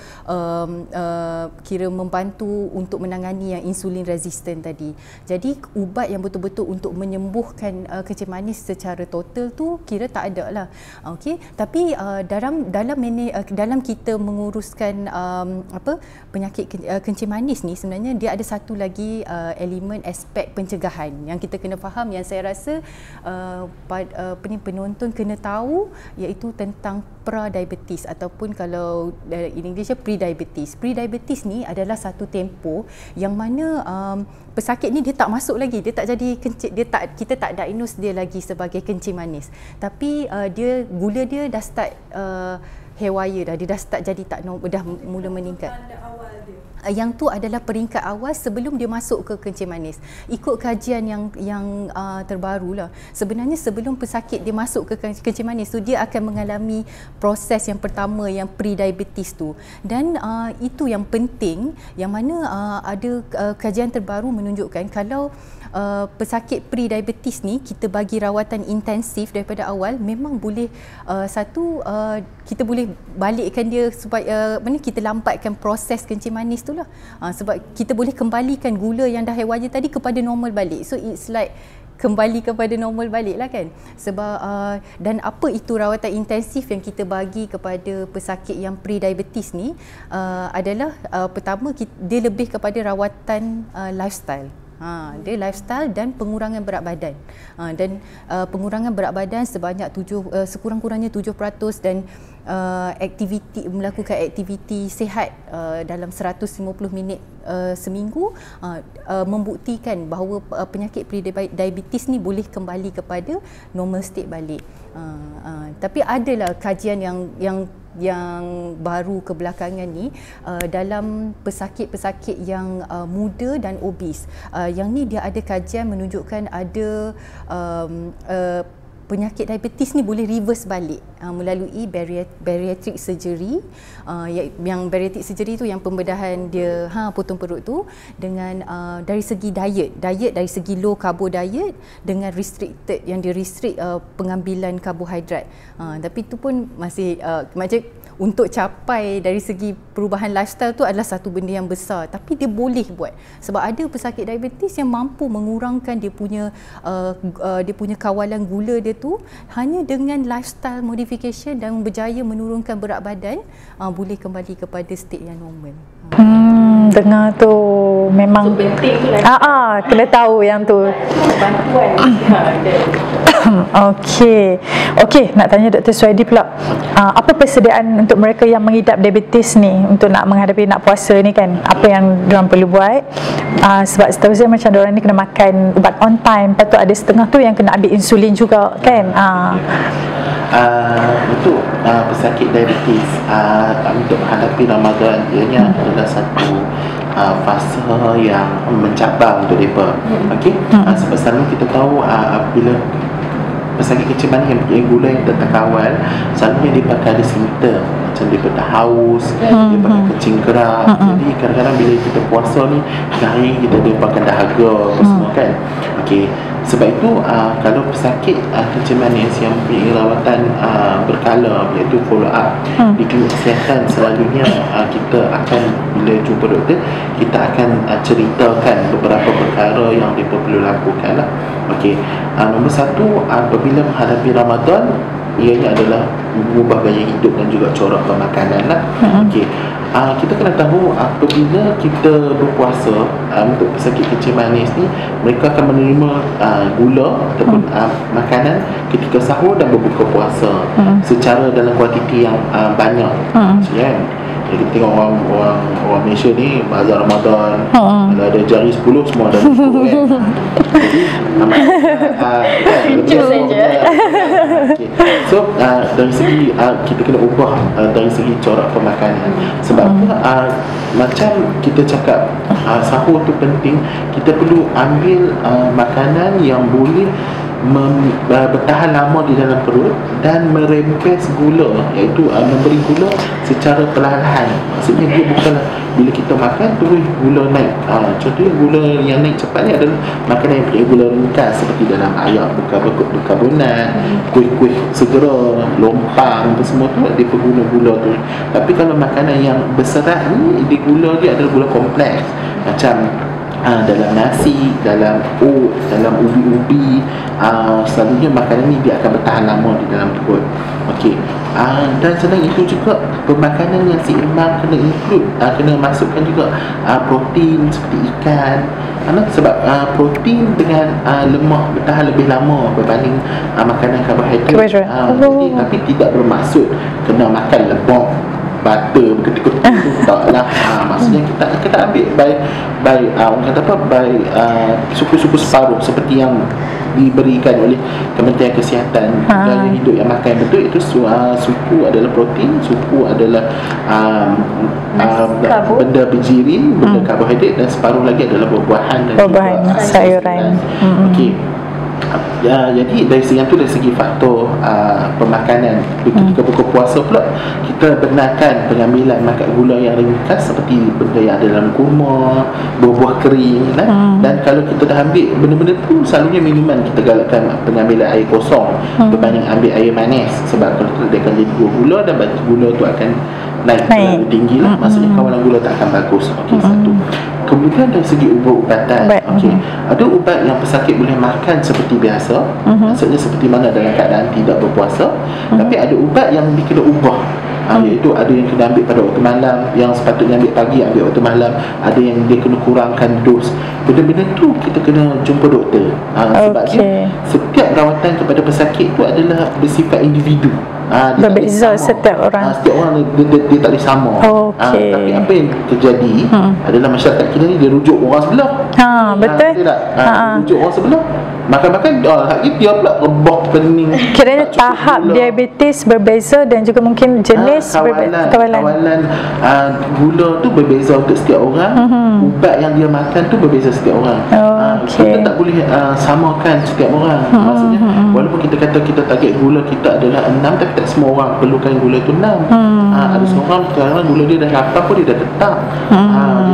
kira membantu untuk menangani yang insulin resistant tadi. Jadi ubat yang betul-betul untuk menyembuhkan kencing manis secara total tu kira tak ada lah. Okey, tapi dalam kita menguruskan penyakit kencing manis ni, sebenarnya dia ada satu lagi elemen aspek pencegahan yang kita kena faham, yang saya rasa penonton kena tahu, iaitu tentang pra-diabetes ataupun kalau in English pre-diabetes. Pre-diabetes ni adalah satu tempoh yang mana pesakit ni dia tak masuk lagi, dia tak jadi kita tak diagnose dia lagi sebagai kencing manis, tapi gula dia dah start haywire dah, dia dah start jadi dah mula meningkat. Yang tu adalah peringkat awal sebelum dia masuk ke kencing manis. Ikut kajian yang terbaru lah, sebenarnya sebelum pesakit dia masuk ke kencing manis tu, dia akan mengalami proses yang pertama, yang pre-diabetes tu. Dan itu yang penting, yang mana ada kajian terbaru menunjukkan kalau pesakit pre-diabetes ni kita bagi rawatan intensif daripada awal, memang boleh kita boleh balikkan dia supaya kita lambatkan proses kencing manis tu lah. Sebab kita boleh kembalikan gula yang dah haywire tadi kepada normal balik. So it's like kembali kepada normal balik lah kan. Sebab dan apa itu rawatan intensif yang kita bagi kepada pesakit yang pre-diabetes ni adalah pertama dia lebih kepada rawatan lifestyle. Dia lifestyle dan pengurangan berat badan. Dan pengurangan berat badan sebanyak sekurang-kurangnya 7% dan melakukan aktiviti sihat dalam 150 minit seminggu membuktikan bahawa penyakit pre-diabetes ni boleh kembali kepada normal state balik. Tapi adalah kajian yang baru kebelakangan ni dalam pesakit-pesakit yang muda dan obes. Yang ni dia ada kajian menunjukkan ada penyakit diabetes ni boleh reverse balik. melalui bariatric surgery. Yang bariatric surgery tu yang pembedahan dia potong perut tu dengan dari segi diet dari segi low carbo diet dengan restricted yang dia restrict pengambilan karbohidrat. Tapi tu pun masih macam untuk capai dari segi perubahan lifestyle tu adalah satu benda yang besar, tapi dia boleh buat sebab ada pesakit diabetes yang mampu mengurangkan dia punya kawalan gula dia tu hanya dengan lifestyle modification dan berjaya menurunkan berat badan, boleh kembali kepada state yang normal. Dengar tu memang penting tu lah. Kena tahu yang tu. Bantuan. Okey, nak tanya Dr. Suhaidi pula. Apa persediaan untuk mereka yang mengidap diabetes ni untuk nak menghadapi nak puasa ni kan? Apa yang diorang perlu buat? Sebab setahu saya macam diorang ni kena makan ubat on time, lepas tu ada setengah tu yang kena ambil insulin juga kan? Untuk pesakit diabetes untuk menghadapi Ramadan, ianya adalah satu fasa yang mencabar untuk mereka. Okey, sebab selalu kita tahu bila pesakit kecil manis yang punya gula yang tak terkawal, selalunya dia pakai ada simptom macam dia pada haus, dia pakai kencing kerak. Jadi kadang-kadang bila kita puasa ni hari kita dia pakai dahaga semua kan. Okey, sebab itu kalau pesakit kecil manis yang punya rawatan berkala, iaitu follow up di klinik kesihatan, selalunya kita akan bila jumpa doktor, kita akan ceritakan beberapa perkara yang mereka perlu lakukan lah. Okey, nombor satu, apabila menghadapi Ramadan, ianya adalah mengubah gaya hidup dan juga corak pemakanan lah. Okey, kita kena tahu apabila kita berpuasa, untuk pesakit kecil manis ni, mereka akan menerima gula ataupun makanan ketika sahur dan berbuka puasa secara dalam kuantiti yang banyak. Kan? Kita tengok orang Malaysia ni bazar Ramadan, kalau ada jari 10 semua ada cukup kan. Jadi saja. So dari segi kita kena ubah dari segi corak pemakanan. Sebab macam kita cakap sahur tu penting, kita perlu ambil makanan yang boleh bertahan lama di dalam perut dan merempes gula, iaitu memberi gula secara perlahan. Maksudnya dia bukanlah bila kita makan terus gula naik. Contohnya gula yang naik cepat ni adalah makanan yang punya gula ringkas seperti dalam ayam berkarbonat, kuih-kuih segera, lompang tu semua tu dia perguna gula tu. Tapi kalau makanan yang berserat ni, dia gula dia adalah gula kompleks, macam dalam nasi, dalam oat, dalam ubi-ubi, selalunya makanan ni dia akan bertahan lama di dalam perut. Okey, dan selain itu juga pemakanan yang seimbang kena include, kena masukkan juga protein seperti ikan. Sebab protein dengan lemak bertahan lebih lama berbanding makanan karbohidrat. Jadi, tapi tidak bermaksud kena makan lemak butter berketuk-ketuk taklah. Maksudnya kita ambil by orang kata apa, by suku-suku separuh seperti yang diberikan oleh Kementerian Kesihatan. Gaya hidup yang makan betul itu suku adalah protein, suku adalah benda bergirin, benda karbohidrat, dan separuh lagi adalah buah-buahan dan sayuran. Okey. Jadi dari segi faktor pemakanan, ketika buka puasa pula kita benarkan pengambilan makan gula yang ringkas seperti benda yang ada dalam kurma, buah-buah kering dan kalau kita dah ambil benda-benda tu, selalunya minuman kita galakkan pengambilan air kosong berbanding ambil air manis. Sebab kalau tu dia akan jadi gula dan gula tu akan naik terlalu tinggi lah. Maksudnya kawalan gula tak akan bagus. Okey, satu. Kemudian dari segi ubat-ubatan, ada ubat yang pesakit boleh makan seperti biasa, maksudnya seperti mana dalam keadaan tidak berpuasa, tapi ada ubat yang dikena ubah. Iaitu ada yang kena ambil pada waktu malam, yang sepatutnya ambil pagi ambil waktu malam, ada yang dia kena kurangkan dos. Benda-benda tu kita kena jumpa doktor. Sebab dia setiap rawatan kepada pesakit tu adalah bersifat individu. Berbeza setiap orang. Setiap orang dia tak boleh sama. Tapi apa yang terjadi adalah masyarakat kita ni dia rujuk orang sebelah. Betul. Rujuk orang sebelah. Makan-makan hari dia pula rebah pening. Kiranya tahap diabetes berbeza dan juga mungkin jenis kawalan gula tu berbeza untuk setiap orang. Ubat yang dia makan tu berbeza setiap orang. Kita tak boleh samakan setiap orang. Maksudnya walaupun kita kata kita target gula kita adalah 6, tapi tak semua orang perlukan gula tu 6. Ada semua orang kerana gula dia dah 8 pun dia dah tetap.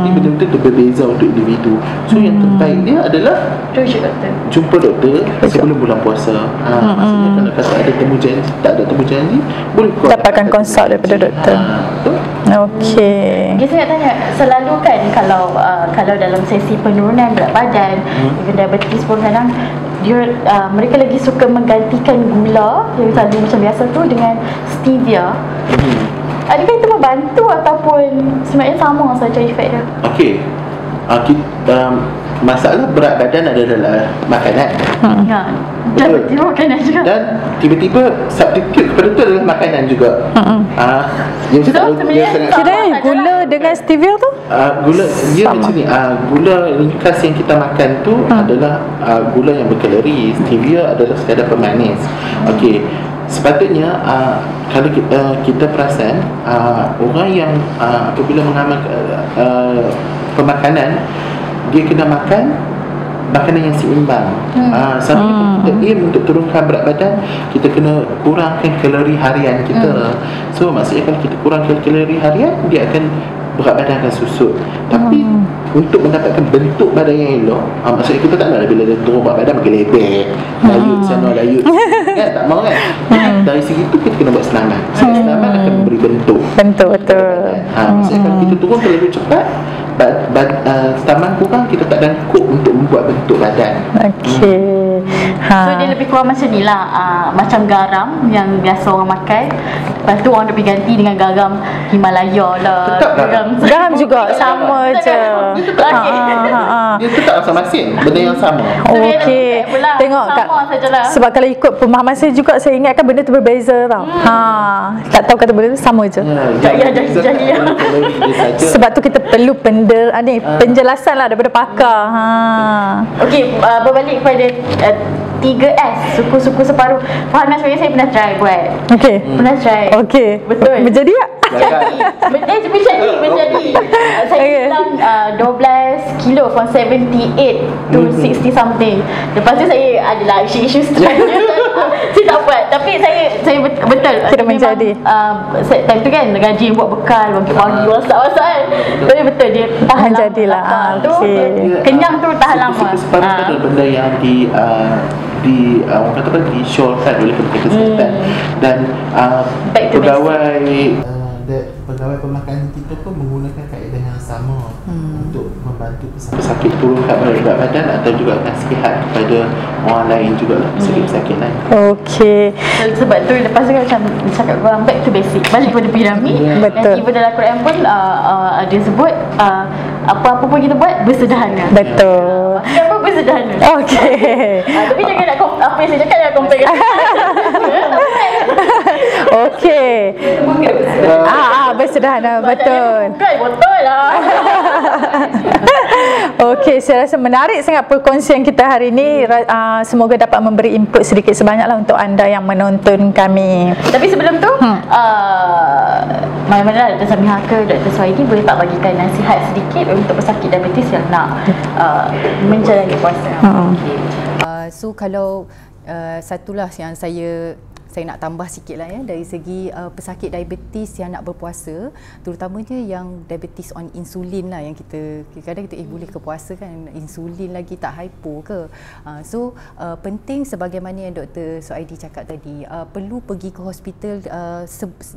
Jadi betul-betul tu berbeza untuk individu. So yang terbaik dia adalah jumpa doktor sebelum bulan puasa. Maksudnya kalau kata ada temu janji, tak ada temu janji, boleh dapatkan konsult daripada doktor. Betul. Okey. Okay, saya nak tanya, selalu kan kalau dalam sesi penurunan berat badan, even diabetes pun kadang mereka lagi suka menggantikan gula yang selalu macam biasa tu dengan stevia. Adakah itu membantu ataupun sebenarnya sama saja efek dia? Okey. Masalah berat badan adalah makanan. Tiba-tiba makanan juga. Dan tiba-tiba substitute kepada itu adalah makanan juga. Yang Kira gula dengan stevia tu? Gula dia macam ni. Gula ringkas yang kita makan tu adalah gula yang berkalori. Stevia adalah sekadar pemanis. Okey. Sepatutnya kalau kita perasan orang yang apabila mengamalkan pemakanan, dia kena makan makanan yang seimbang. Sama kita aim untuk turunkan berat badan, kita kena kurangkan kalori harian kita. So maksudnya kalau kita kurangkan kalori harian, dia akan berat badan akan susut. Tapi untuk mendapatkan bentuk badan yang elok, maksudnya kita tak nak bila dia turun berat badan makin lebar, layut sana layut kan, tak mahu kan. Dari segi tu kita kena buat senaman. Senaman akan memberi bentuk. Betul. Maksudnya kalau kita turun terlalu cepat, taman kurang, kita tak ada kop untuk membuat bentuk badan. Okey. So dia lebih kurang macam ni lah, macam garam yang biasa orang makan, lepas tu orang lebih ganti dengan garam Himalaya lah. Tetap garam juga sama je. Dia tetap rasa masin, benda yang sama. Okey. Tengok Kak, sebab kalau ikut pemahaman saya juga, saya ingatkan benda tu berbeza tau. Tak tahu kata benda tu sama je. Jadi sebab tu kita perlu penjelasan lah daripada pakar. Okey, berbalik kepada 3S, suku-suku separuh. Faham sebenarnya saya pernah try buat. Okey. Pernah try. Okey. Betul. Menjadi tak? Menjadi. Saya hilang 12 kilo from 78 to 60 something. Lepas tu saya adalah isu-isu stres. Saya tak buat. Tapi saya betul. Kira menjadi. Time tu kan gaji buat bekal, bangkit pagi, masak-masak kan. Tapi betul dia tahan lama. Menjadilah. Kenyang tu tahan lama. Separuh tu adalah benda yang orang kata apa, disyorkan oleh Kementerian Kesihatan. Dan pegawai pemakanan kita pun menggunakan kaedah yang sama untuk membantu pesakit turunkan berat badan atau juga nasihat kepada orang lain juga lah, pesakit-pesakit lain. Okey. Sebab tu lepas tu macam cakap korang back to basic, balik kepada piramid. Betul. Dan even dalam Quran pun dia sebut apa-apa pun kita buat bersederhana. Betul. Apa bersederhana. Okey. Tapi jangan nak apa yang saya cakap jangan compare. Okey. Bersederhana, betul. Betul lah. Okey, saya rasa menarik sangat perkongsian kita hari ini. Semoga dapat memberi input sedikit sebanyaklah untuk anda yang menonton kami. Tapi sebelum tu, mana-mana Dr. Samiha ke Dr. Suhaidi boleh tak bagikan nasihat sedikit untuk pesakit diabetes yang nak menjalani puasa. So kalau satulah yang saya nak tambah sikit lah ya, dari segi pesakit diabetes yang nak berpuasa, terutamanya yang diabetes on insulin lah, yang kita kadang kita boleh ke puasa kan insulin lagi tak hypo ke. So penting sebagaimana yang Dr. Suhaidi cakap tadi, perlu pergi ke hospital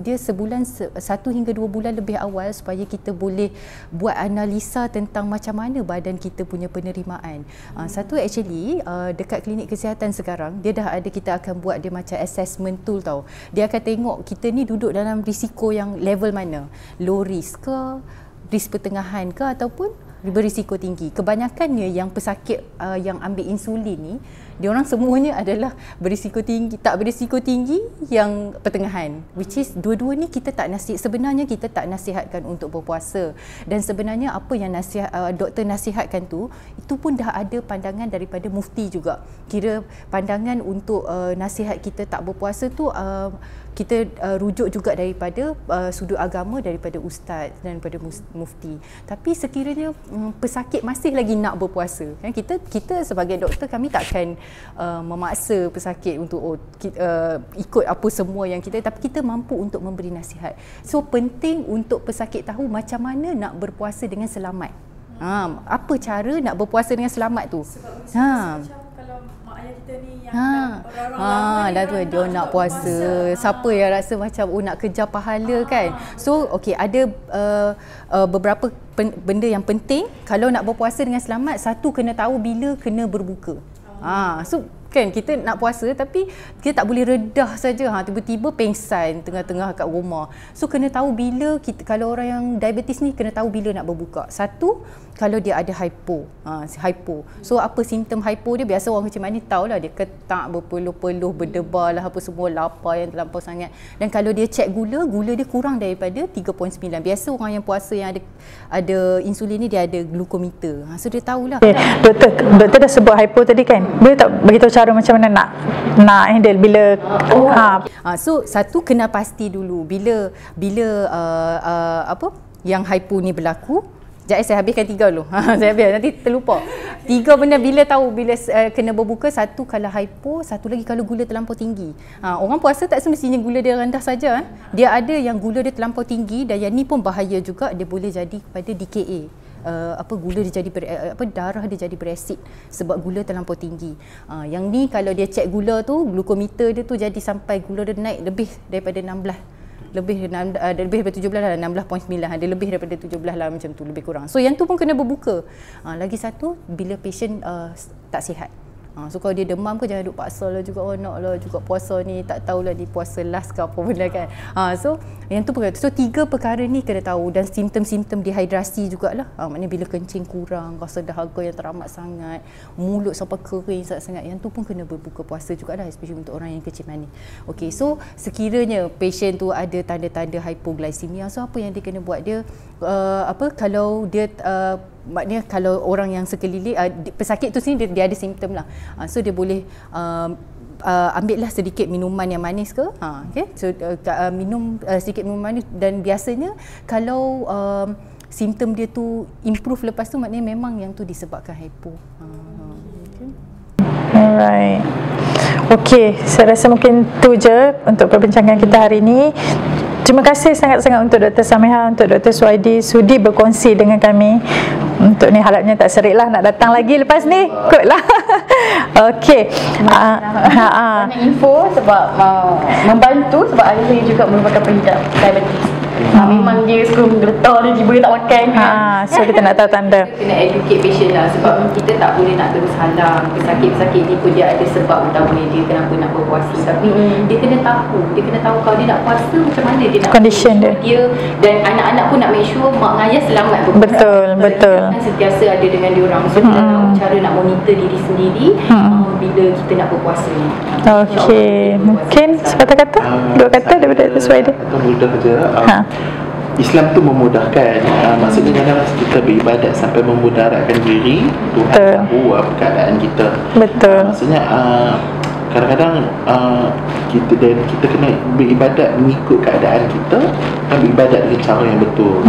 dia sebulan 1 hingga 2 bulan lebih awal supaya kita boleh buat analisa tentang macam mana badan kita punya penerimaan. Satu actually dekat klinik kesihatan sekarang dia dah ada, kita akan buat dia macam assessment tool tau. Dia akan tengok kita ni duduk dalam risiko yang level mana, low risk ke, risk pertengahan ke, ataupun berisiko tinggi. Kebanyakannya yang pesakit yang ambil insulin ni, diorang semuanya adalah berisiko tinggi, tak berisiko tinggi, yang pertengahan, which is dua-dua ni kita tak sebenarnya kita tak nasihatkan untuk berpuasa. Dan sebenarnya apa yang doktor nasihatkan tu, itu pun dah ada pandangan daripada mufti juga. Kira pandangan untuk nasihat kita tak berpuasa tu kita rujuk juga daripada sudut agama, daripada ustaz dan daripada mufti. Tapi sekiranya pesakit masih lagi nak berpuasa. Kan kita sebagai doktor, kami takkan memaksa pesakit untuk ikut apa semua yang kita, tapi kita mampu untuk memberi nasihat. So penting untuk pesakit tahu macam mana nak berpuasa dengan selamat. Apa cara nak berpuasa dengan selamat tu? Sebab kalau mak ayah kita ni yang orang-orang dah tu dia nak puasa. Siapa yang rasa macam nak kejar pahala kan? So okey, ada beberapa benda yang penting kalau nak berpuasa dengan selamat. Satu, kena tahu bila kena berbuka. So kan kita nak puasa tapi kita tak boleh redah saja, tiba-tiba pengsan tengah-tengah kat rumah. So kena tahu bila kita, kalau orang yang diabetes ni kena tahu bila nak berbuka. Satu, kalau dia ada hypo. So apa simptom hypo dia? Biasa orang macam mana tahulah, dia ketak, berpeluh-peluh, berdebar lah, apa semua, lapar yang terlampau sangat. Dan kalau dia cek gula dia kurang daripada 3.9. Biasa orang yang puasa yang ada insulin ni dia ada glukometer. So dia tahulah. Doktor dah sebut hypo tadi kan. Boleh tak beritahu cara macam mana nak handle bila so satu, kena pasti dulu bila yang hypo ni berlaku. Saya habiskan 3 dulu. Saya habis, nanti terlupa. 3 benda bila tahu bila kena berbuka. Satu, kalau hypo. Satu lagi, kalau gula terlampau tinggi. Orang puasa tak semestinya gula dia rendah saja. Dia ada yang gula dia terlampau tinggi, dan yang ni pun bahaya juga. Dia boleh jadi kepada DKA. Gula dia jadi darah dia jadi beresid sebab gula terlampau tinggi. Yang ni kalau dia cek gula tu, glukometer dia tu jadi sampai gula dia naik lebih daripada 16. Lebih daripada 17 lah, 16.9. Ada lebih daripada 17 lah, macam tu, lebih kurang. So yang tu pun kena berbuka. Lagi satu, bila patient tak sihat. So kalau dia demam ke, jangan duk paksa lah juga, nak lah juga puasa ni, tak tahulah dia puasa last ke apa benda kan. So yang tu perkara. So 3 perkara ni kena tahu, dan simptom-simptom dehidrasi jugalah. Maknanya bila kencing kurang, rasa dahaga yang teramat sangat, mulut sampai kering sangat-sangat, yang tu pun kena berbuka puasa jugalah, especially untuk orang yang kecil manis. Okey, so sekiranya patient tu ada tanda-tanda hypoglycemia, so apa yang dia kena buat? Dia kalau dia maknanya kalau orang yang sekeliling pesakit tu sini dia ada simptom lah. So dia boleh ambillah sedikit minuman yang manis ke, okay? So minum sedikit minuman manis, dan biasanya kalau simptom dia tu improve lepas tu, maknanya memang yang tu disebabkan hypo. Okay. Alright. Okey, saya rasa mungkin tu je untuk perbincangan kita hari ini. Terima kasih sangat-sangat untuk Dr. Samiha, untuk Dr. Suhaidi sudi berkongsi dengan kami. Untuk ni harapnya tak serik lah nak datang lagi lepas ni. Ikutlah. Okey. Banyak info sebab membantu, sebab ayah saya juga merupakan pengidap diabetes. Memang dia suka menggeletar, dia tiba tak makan. So kita nak tahu tanda. Kita kena educate patient lah, sebab kita tak boleh nak terus halang. Pesakit-pesakit ni pun dia ada sebab utama dia kenapa nak berpuasa. Tapi dia kena tahu kalau dia nak puasa macam mana dia nak condition dia. Dan anak-anak pun nak make sure mak ayah selamat berpuasa. Betul. Kan sentiasa ada dengan diorang. So kita tahu cara nak monitor diri sendiri bila kita nak berpuasa ni. Okey, mungkin sepatah kata, 2 kata daripada sesuai dia. Mudah je. Islam tu memudahkan. Maksudnya janganlah kita beribadat sampai memudaratkan diri. Tuhan tahu apa keadaan kita. Betul. Maksudnya kadang-kadang kita kena beribadat mengikut keadaan kita, dan beribadat dengan cara yang betul.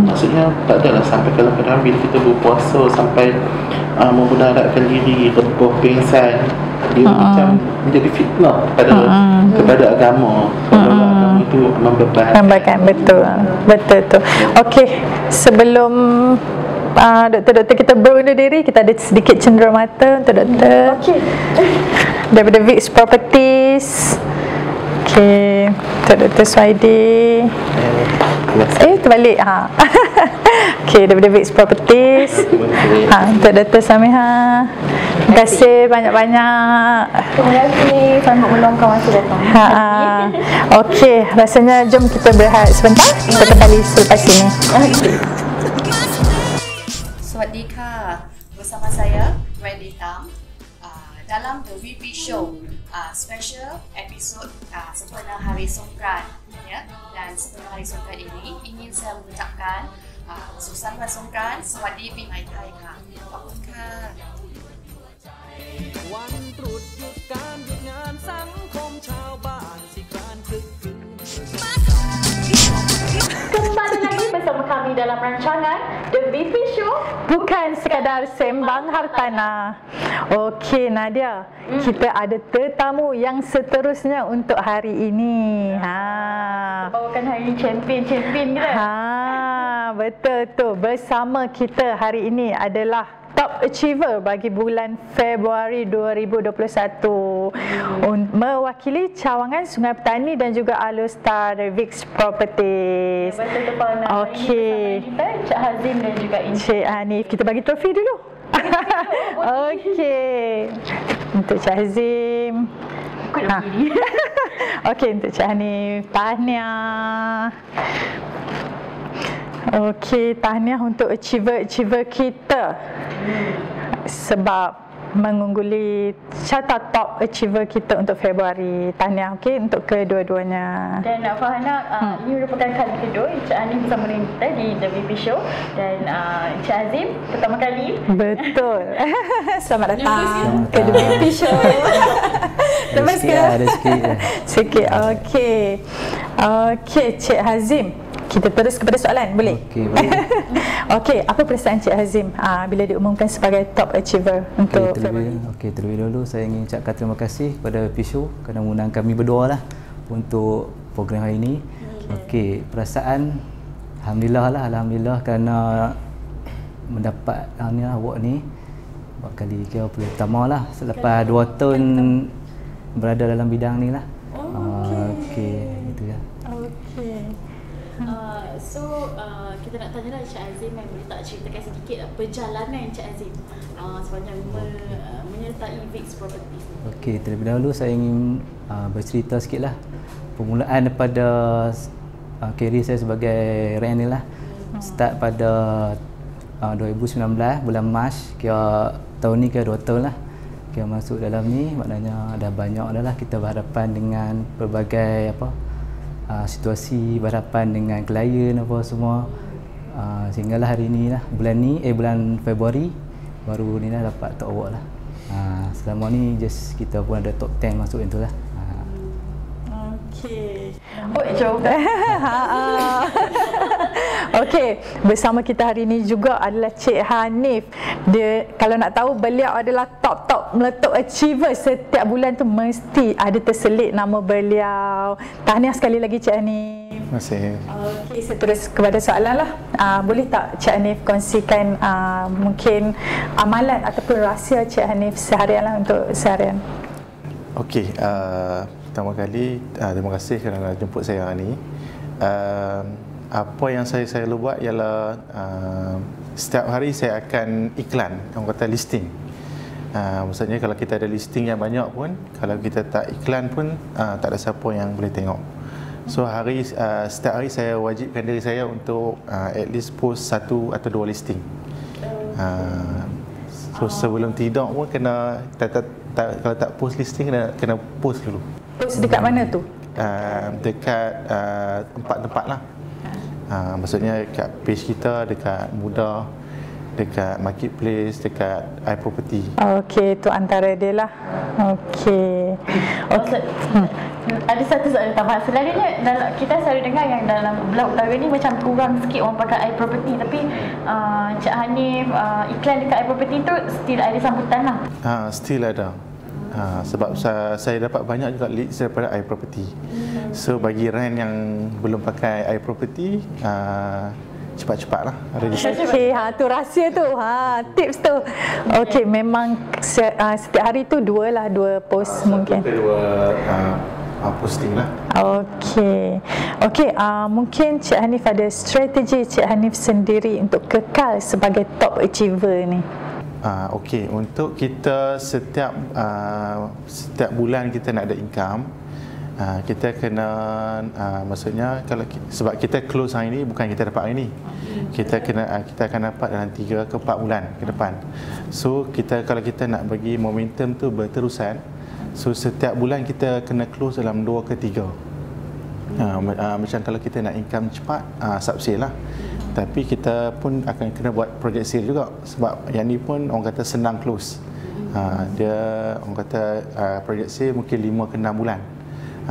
Maksudnya tak adalah sampai kadang-kadang bila kita berpuasa sampai memudaratkan diri, reboh, pengsan, dia macam menjadi fitnah kepada agama. Agama itu membebankan. Betul tu. Okey, sebelum doktor-doktor kita berundur diri, kita ada sedikit cenderamata mata untuk doktor. Okey. Daripada Vix Properties. Okey, untuk Dr. Suhaidi. Terbalik. Okey, daripada Vix Properties. Untuk Dr. Samiha. Terima kasih banyak-banyak. Terima kasih sangat meluangkan masa datang. Okey, rasanya jom kita berehat sebentar. Kita kembali selepas ini. Sawadika, bersama saya Wendy Tam dalam The VP Show, special episode sempena Hari Songkran, ya. Dan sempena Hari Songkran ini ingin saya mengucapkan Suksama Songkran, Sawadiปีใหม่ Thai ค่ะ ขอบคุณค่ะ วันตรุษหยุดการหยุดงานสังคมชาวบ้านสิกรานคึกคืน Kembali lagi bersama kami dalam rancangan The VP Show bukan sekadar sembang hartanah. Okey Nadia, kita ada tetamu yang seterusnya untuk hari ini. bawakan hari ini champion kita. Betul tu. Bersama kita hari ini adalah Top Achiever bagi bulan Februari 2021. Mewakili cawangan Sungai Petani dan juga Alustar Vix Properties. Betul tu Fauna. Okey. Kita Cik Hazim dan juga Encik Hanif, kita bagi trofi dulu. Okey. Untuk Cik Hazim. Okey, untuk Cik Hanif. Tahniah. Okey, tahniah untuk achiever kita. Sebab mengungguli carta top achiever kita untuk Februari. Tahniah okey untuk kedua-duanya. Dan Fahana, ini merupakan kali kedua Encik Hanif bersama dengan kita di The VP Show. Dan Encik Hazim pertama kali. Betul. Selamat datang ke The VP Show. Lepas ke? Ada sikit. Sikit, okey. Okey, Cik Hazim. Kita terus kepada soalan, boleh? Okey, boleh. Okey, apa perasaan Cik Hazim bila diumumkan sebagai top achiever untuk Februari? Terlebih dahulu saya ingin ucapkan terima kasih kepada Pisho kerana mengundang kami berdua lah untuk program hari ini. Okey, perasaan alhamdulillah kerana mendapat award ni buat kali kira pertama lah selepas 2 tahun berada dalam bidang ni lah. Okey, itu ya. Okey. Kita nak tanya lah Encik Hazim yang boleh tak ceritakan sedikit perjalanan Encik Hazim sepanjang menyertai Vix Properties. Okey, terlebih dahulu saya ingin bercerita sikit lah permulaan daripada career saya sebagai RN ni lah. Start pada 2019 bulan Mac, kira tahun ni kira 2 tahun lah kira masuk dalam ni, maknanya dah banyak dah lah kita berhadapan dengan berbagai situasi, berhadapan dengan klien apa semua, sehinggalah hari ni lah bulan Februari baru ni lah dapat top award lah. Selama ni just kita pun ada top 10 masuk yang tu lah. Okey. Jom. Okey, bersama kita hari ini juga adalah Cik Hanif. Dia, kalau nak tahu, beliau adalah top meletup achiever. Setiap bulan tu mesti ada terselit nama beliau. Tahniah sekali lagi Cik Hanif. Terima kasih. Okey, saya terus kepada soalan lah. Boleh tak Cik Hanif kongsikan mungkin amalan ataupun rahsia Cik Hanif seharian lah untuk seharian? Okey, pertama kali terima kasih kerana jemput saya hari ini. Apa yang saya selalu buat ialah setiap hari saya akan iklan, orang kata listing. Maksudnya kalau kita ada listing yang banyak pun, kalau kita tak iklan pun tak ada siapa yang boleh tengok. So setiap hari saya wajibkan diri saya untuk at least post 1 atau 2 listing. So sebelum tidur pun kena kalau tak post listing kena post dulu. Post dekat mana tu? Dekat 4 tempat lah. Maksudnya dekat page kita, dekat Mudah, dekat Marketplace, dekat iProperty. Okey, tu antara dia lah. Okey. Ada satu soalan tambahan. Selalunya kita selalu dengar yang dalam blog-blog ni macam kurang sikit orang pakai iProperty, tapi Cik Hanif iklan dekat iProperty tu still ada sambutan lah. Still ada. Sebab saya dapat banyak juga leads daripada iProperty. So bagi rent yang belum pakai iProperty, cepat-cepatlah register. Okey, tu rahsia tu. Tips tu. Okey, memang setiap hari tu 2 post mungkin. 2 posting lah. Okey. Mungkin Cik Hanif ada strategi Cik Hanif sendiri untuk kekal sebagai top achiever ni. Okey, untuk kita setiap bulan kita nak ada income, kita kena maksudnya sebab kita close hari ni bukan kita dapat hari ni. Kita akan dapat dalam 3 ke 4 bulan ke depan. So kalau kita nak bagi momentum tu berterusan, so setiap bulan kita kena close dalam 2 ke 3. Macam kalau kita nak income cepat, subsale lah. Tapi kita pun akan kena buat project sale juga, sebab yang ni pun orang kata senang close. Dia orang kata project sale mungkin 5 ke 6 bulan.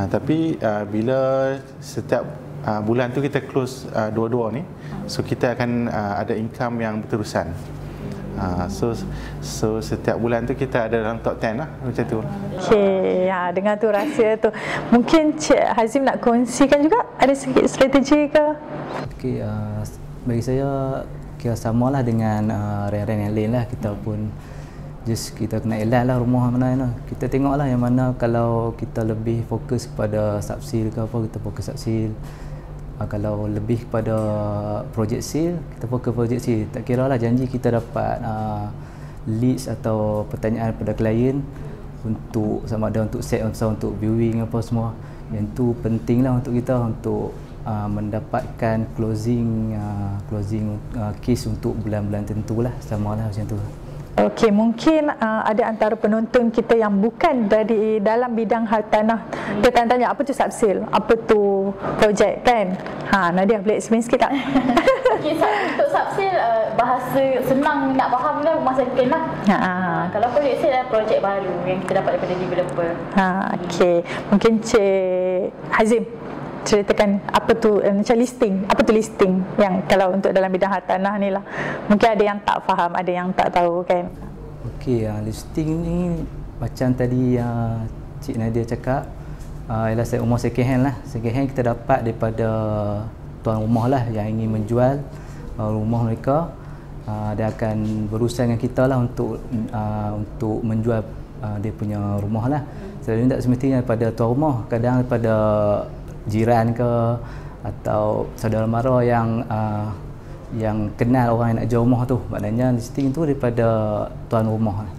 Tapi bila setiap bulan tu kita close dua-dua ni, so kita akan ada income yang berterusan. So setiap bulan tu kita ada dalam top 10 lah macam tu. Okey, dengar tu rahsia tu. Mungkin Cik Hazim nak kongsikan juga ada sikit strategi ke? Okey, bagi saya kira samalah dengan rent yang lain lah. Kita pun just kita kena elan lah rumah mana lah. Kita tengok lah yang mana kalau kita lebih fokus kepada subsil ke apa, kita fokus subsil. Kalau lebih kepada projek sale, kita fokus projek sale. Tak kira lah janji kita dapat leads atau pertanyaan pada klien untuk sama ada untuk set atau untuk viewing apa semua. Yang tu penting lah untuk kita untuk mendapatkan closing case untuk bulan-bulan tentu lah, sama lah macam tu. Okey, mungkin ada antara penonton kita yang bukan dari dalam bidang hartanah. Dia tanya apa tu subsil, apa tu projek kan. Nadia boleh explain sikit tak? Okey, untuk subsil bahasa senang nak faham lah, rumah second lah. Kalau projek sale adalah projek baru yang kita dapat daripada developer. Okey, mungkin Cik Hazim ceritakan apa tu macam listing, apa tu listing yang kalau untuk dalam bidang hartanah ni lah. Mungkin ada yang tak faham, ada yang tak tahu kan. Okey, listing ni macam tadi Cik Nadia cakap, ialah rumah second hand lah. Second hand kita dapat daripada tuan rumah lah yang ingin menjual rumah mereka. Dia akan berurusan dengan kita lah untuk menjual dia punya rumah lah. Selalunya tak semestinya daripada tuan rumah, kadang daripada jiran ke atau saudara mara yang kenal orang yang nak jual rumah tu. Maknanya listing tu daripada tuan rumah.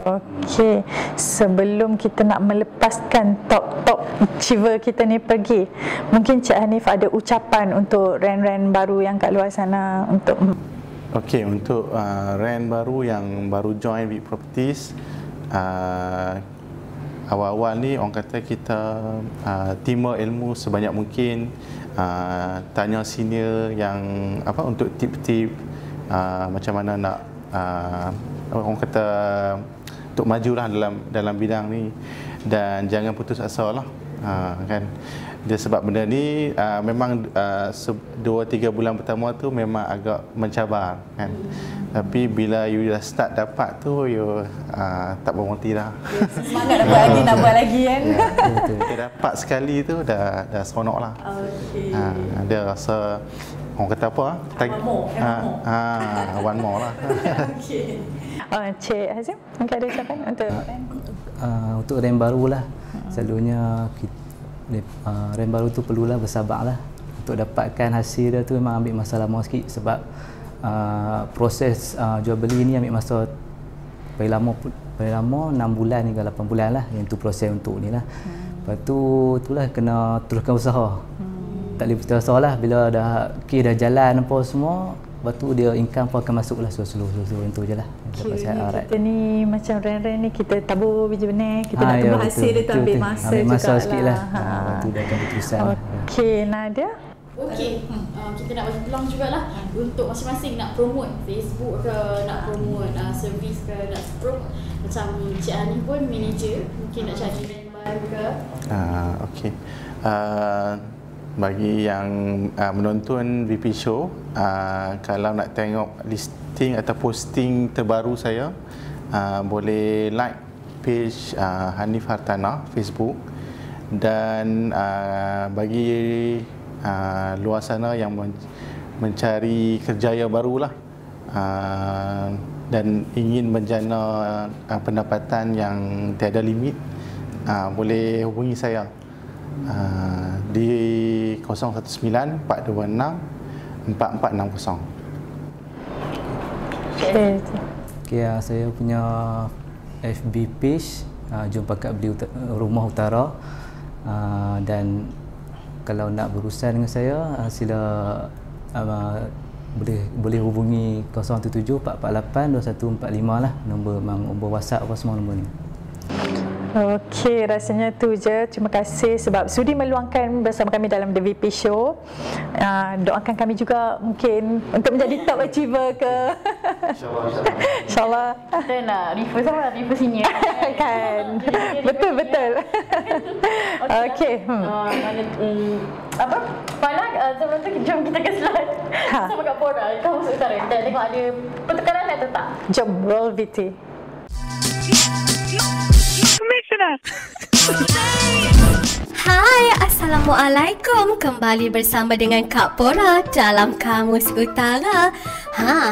Okey, sebelum kita nak melepaskan top achiever kita ni pergi, mungkin Cik Hanif ada ucapan untuk rent-rent baru yang kat luar sana untuk Okey, untuk rent baru yang baru join Big Properties, awal-awal ni orang kata kita timba ilmu sebanyak mungkin, tanya senior yang apa untuk tip-tip macam mana nak orang kata untuk majulah dalam bidang ni, dan jangan putus asa lah, kan. Dia sebab benda ni memang 2-3 bulan pertama tu memang agak mencabar kan. Tapi bila you dah start dapat tu, you tak berhenti dah. Semangat nak buat lagi, nak buat lagi kan. Kita dapat sekali tu dah seronok lah. Dia rasa orang kata apa? One more lah. Cik Hazim, mungkin ada ucapan untuk rent baru lah. Selalunya rent baru tu perlulah bersabar lah. Untuk dapatkan hasil dia tu memang ambil masa lama sikit, sebab proses jual beli ni ambil masa paling lama 6 bulan hingga 8 bulan lah. Yang tu proses untuk ni lah. Lepas tu itulah kena teruskan usaha. Tak boleh putus asa lah. Bila dah dah jalan apa semua, lepas tu dia income pun akan masuk lah slow yang tu je lah. Kita ni macam rent-rent ni kita tabur biji benih, kita nak tunggu hasil dia tu ambil masa ambil masa juga sikit lah. Lepas tu dia akan berterusan. Okey, Nadia. Okey, kita nak bagi peluang jugalah untuk masing-masing nak promote Facebook ke, nak promote servis ke, nak promote macam Cik Hanif pun manager, mungkin nak cari brand baru ke. Okey. Bagi yang menonton VP Show, kalau nak tengok listing atau posting terbaru saya, boleh like page Hanif Hartanah Facebook, dan bagi luar sana yang mencari kerjaya barulah dan ingin menjana pendapatan yang tiada limit, boleh hubungi saya di 019 426 4460. Okay, saya punya FB page Jom Pakat Beli Rumah Utara, dan kalau nak berurusan dengan saya sila boleh hubungi 017 448 2145 lah, nombor WhatsApp apa semua nombor ni. Okey, rasanya tu je. Terima kasih sebab sudi meluangkan bersama kami dalam The VP Show. Doakan kami juga mungkin untuk menjadi top achiever ke. InsyaAllah. Kita nak refer sama, refer senior. Kan. Betul. Okey. Apa? Final sebelum tu jom kita ke slide sama Kak Pora. Kamu masuk utara. Kita tengok ada pertukaran atau tak. Jom roll VT. Hai, Assalamualaikum. Kembali bersama dengan Kak Pora dalam Kamus Utara.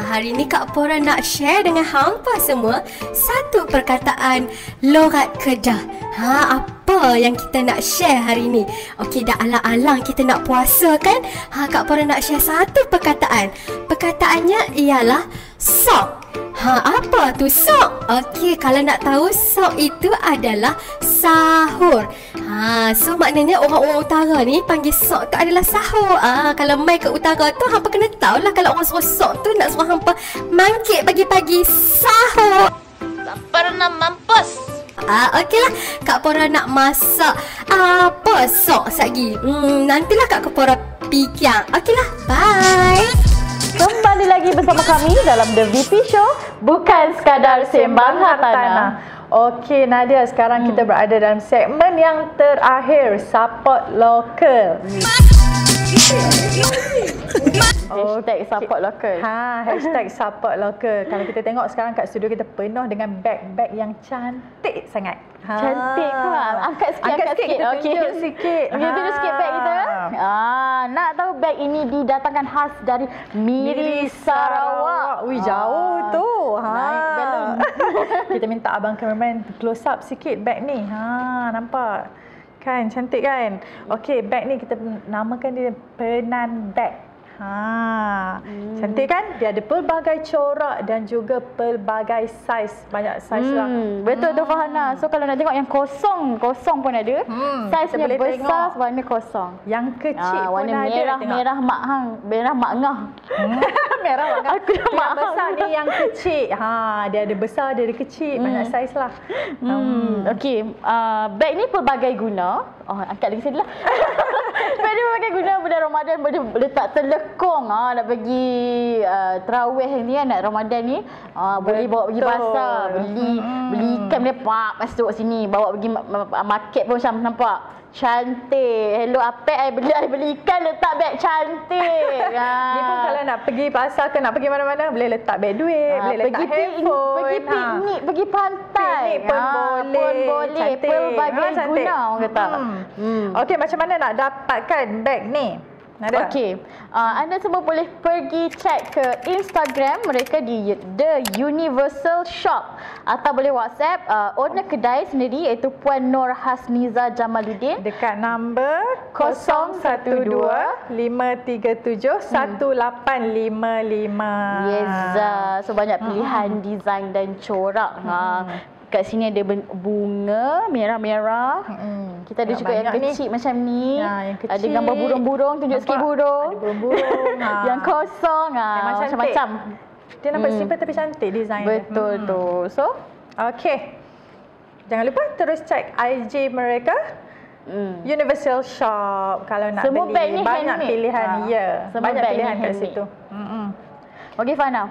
Hari ni Kak Pora nak share dengan hampa semua satu perkataan logat Kedah. Apa yang kita nak share hari ni? Okey, dah alang-alang kita nak puasa kan? Kak Pora nak share satu perkataan. Perkataannya ialah sok. Apa tu sok? Okey, kalau nak tahu sok itu adalah sahur. So maknanya orang-orang utara ni panggil sok tu adalah sahur. Kalau mai ke utara tu hampa kena tahulah kalau orang suruh sok tu nak suruh hampa mangkit pagi-pagi sahur. Tak pernah mampus. Okeylah, Kak Pora nak masak apa sok lagi? Nantilah Kak Pora fikir. Okeylah, bye. Kembali lagi bersama kami dalam The VP Show, bukan sekadar sembang hartanah. Okey Nadia, sekarang kita berada dalam segmen yang terakhir, support local. Hashtag support local. Hashtag support local. Kalau kita tengok sekarang kat studio kita penuh dengan beg-beg yang cantik sangat. Cantik ke? Angkat sikit. Kita tunjuk sikit. Kita tunjuk sikit beg kita. Nak tahu beg ini didatangkan khas dari Miri Sarawak. Wih, jauh tu. Naik balon. Kita minta abang cameraman close up sikit beg ni. Nampak? Kan cantik kan? Okey, beg ni kita namakan dia Penan Bag. Cantik kan? Dia ada pelbagai corak dan juga pelbagai saiz. Banyak saiz lah. Betul tu Fahana. So kalau nak tengok yang kosong pun ada. Saiznya besar, warna kosong. Yang kecil pun warna ada. Merah mak ngah. Merah mak ngah. Aku dah mak besar ni yang kecil. Dia ada besar, dia ada kecil. Banyak saiz lah. Okey, beg ni pelbagai guna. Angkat lagi sini lah. Beg ni pelbagai guna bulan Ramadan, boleh letak telekong. Nak pergi terawih ni kan, nak Ramadan ni. Boleh bawa pergi pasar, beli ikan dia masuk sini, bawa pergi market pun macam nampak. Cantik. Hello Apek, beli ikan letak beg cantik. Ni pun kalau nak pergi pasar ke nak pergi mana-mana boleh letak beg duit, boleh letak handphone. Pergi piknik, pergi pantai. Piknik pun boleh. Pelbagai guna orang kata. Okey, macam mana nak dapatkan beg ni? Okey, anda semua boleh pergi check ke Instagram mereka di The Universal Shop atau boleh WhatsApp owner kedai sendiri iaitu Puan Nur Hasniza Jamaluddin dekat nombor 012-537-1855. Yes, so banyak pilihan design dan corak. Kat sini ada bunga merah-merah. Kita ada juga yang kecil macam ni. Ada gambar burung-burung, tunjuk sikit burung. Ada burung-burung. Yang kosong. Macam-macam. Dia nampak simple tapi cantik design dia. Betul tu. So, okey. Jangan lupa terus check IG mereka. Universal Shop kalau nak semua beli. Banyak pilihan. Banyak pilihan kat situ. Okey Fana,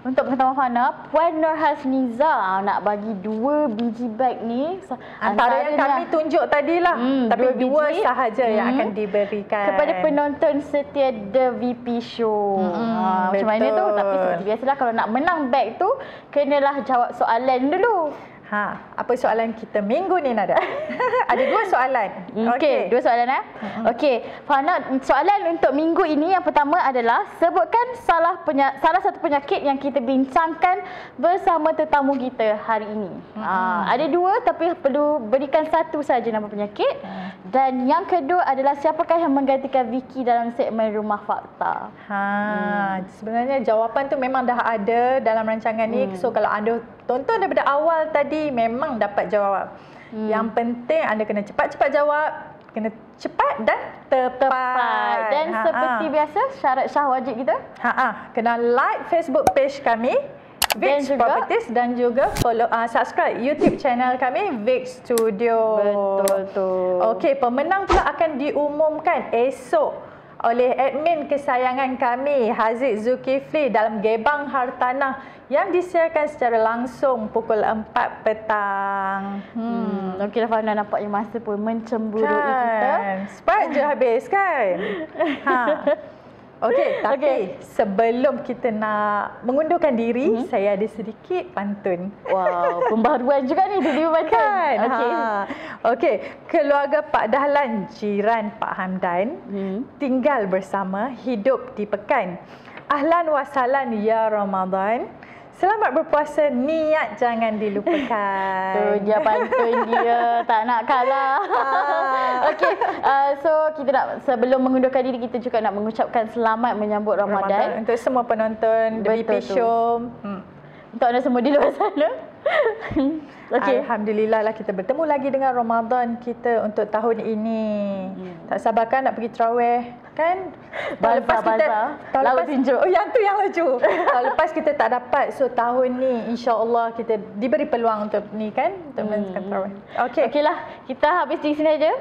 untuk pengetahuan Fana, Puan Nur Hasniza nak bagi 2 biji beg ni. Antara yang kami tunjuk tadi lah. Tapi 2 sahaja yang akan diberikan kepada penonton setia The VP Show. Macam mana tu? Tapi seperti biasalah kalau nak menang beg tu, kenalah jawab soalan dulu. Apa soalan kita minggu ni Nada? Ada 2 soalan. Okey, 2 soalan Okey, Fana, soalan untuk minggu ini yang pertama adalah sebutkan salah satu penyakit yang kita bincangkan bersama tetamu kita hari ini. Ada 2 tapi perlu berikan satu saja nama penyakit. Dan yang kedua adalah siapakah yang menggantikan Vicky dalam segmen Rumah Fakta. Sebenarnya jawapan tu memang dah ada dalam rancangan ni. So kalau anda tonton daripada awal tadi memang dapat jawab. Yang penting anda kena cepat-cepat jawab, kena cepat dan tepat. Dan seperti biasa syarat syah wajib kita. Kena like Facebook page kami Vix Properties dan juga follow subscribe YouTube channel kami Vix Studio. Betul tu. Okey, pemenang pula akan diumumkan esok oleh admin kesayangan kami Haziq Zulkifli dalam Gebang Hartanah yang disiarkan secara langsung pukul 4 petang. Okeylah Fana, nampaknya masa pun mencemburui kita. Cepat je habis kan? Okey, tapi sebelum kita nak mengundurkan diri, saya ada sedikit pantun. Wow, pembaharuan juga ni tiba-tiba pantun. Kan? Okey, keluarga Pak Dahlan, jiran Pak Hamdan, tinggal bersama, hidup di pekan. Ahlan wa sahlan ya Ramadan. Selamat berpuasa, niat jangan dilupakan. Tu dia pantun dia, tak nak kalah. Okey, so kita nak, sebelum mengundurkan diri, kita juga nak mengucapkan selamat menyambut Ramadan untuk semua penonton The BP Show. Untuk anda semua di luar sana. Alhamdulillah lah kita bertemu lagi dengan Ramadan kita untuk tahun ini. Tak sabarkan nak pergi tarawih kan? Tahun lepas kita laut tinju. Oh, yang tu yang lucu. Tahun lepas kita tak dapat, so tahun ni insya-Allah kita diberi peluang untuk ni kan, untuk menunaikan tarawih. Okeylah, kita habis di sini aja.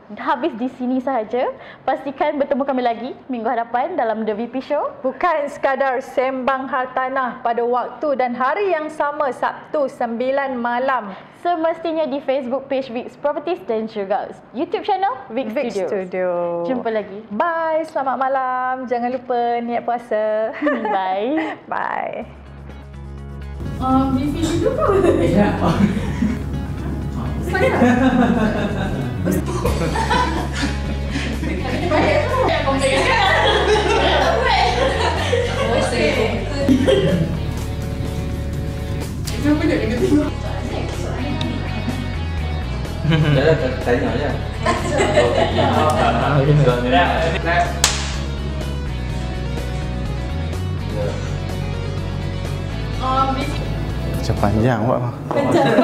Habis di sini sahaja. Pastikan bertemu kami lagi minggu hadapan dalam The VP Show. Bukan sekadar sembang hartanah pada waktu dan hari yang sama, Sabtu 9 malam. Semestinya di Facebook page Vix Properties dan juga YouTube channel Vix Studio. Jumpa lagi. Bye, selamat malam. Jangan lupa niat puasa. Bye. Bye. VP dulu ke? Ya. Saya. Tanya aja. Macam panjang awak. Panjang.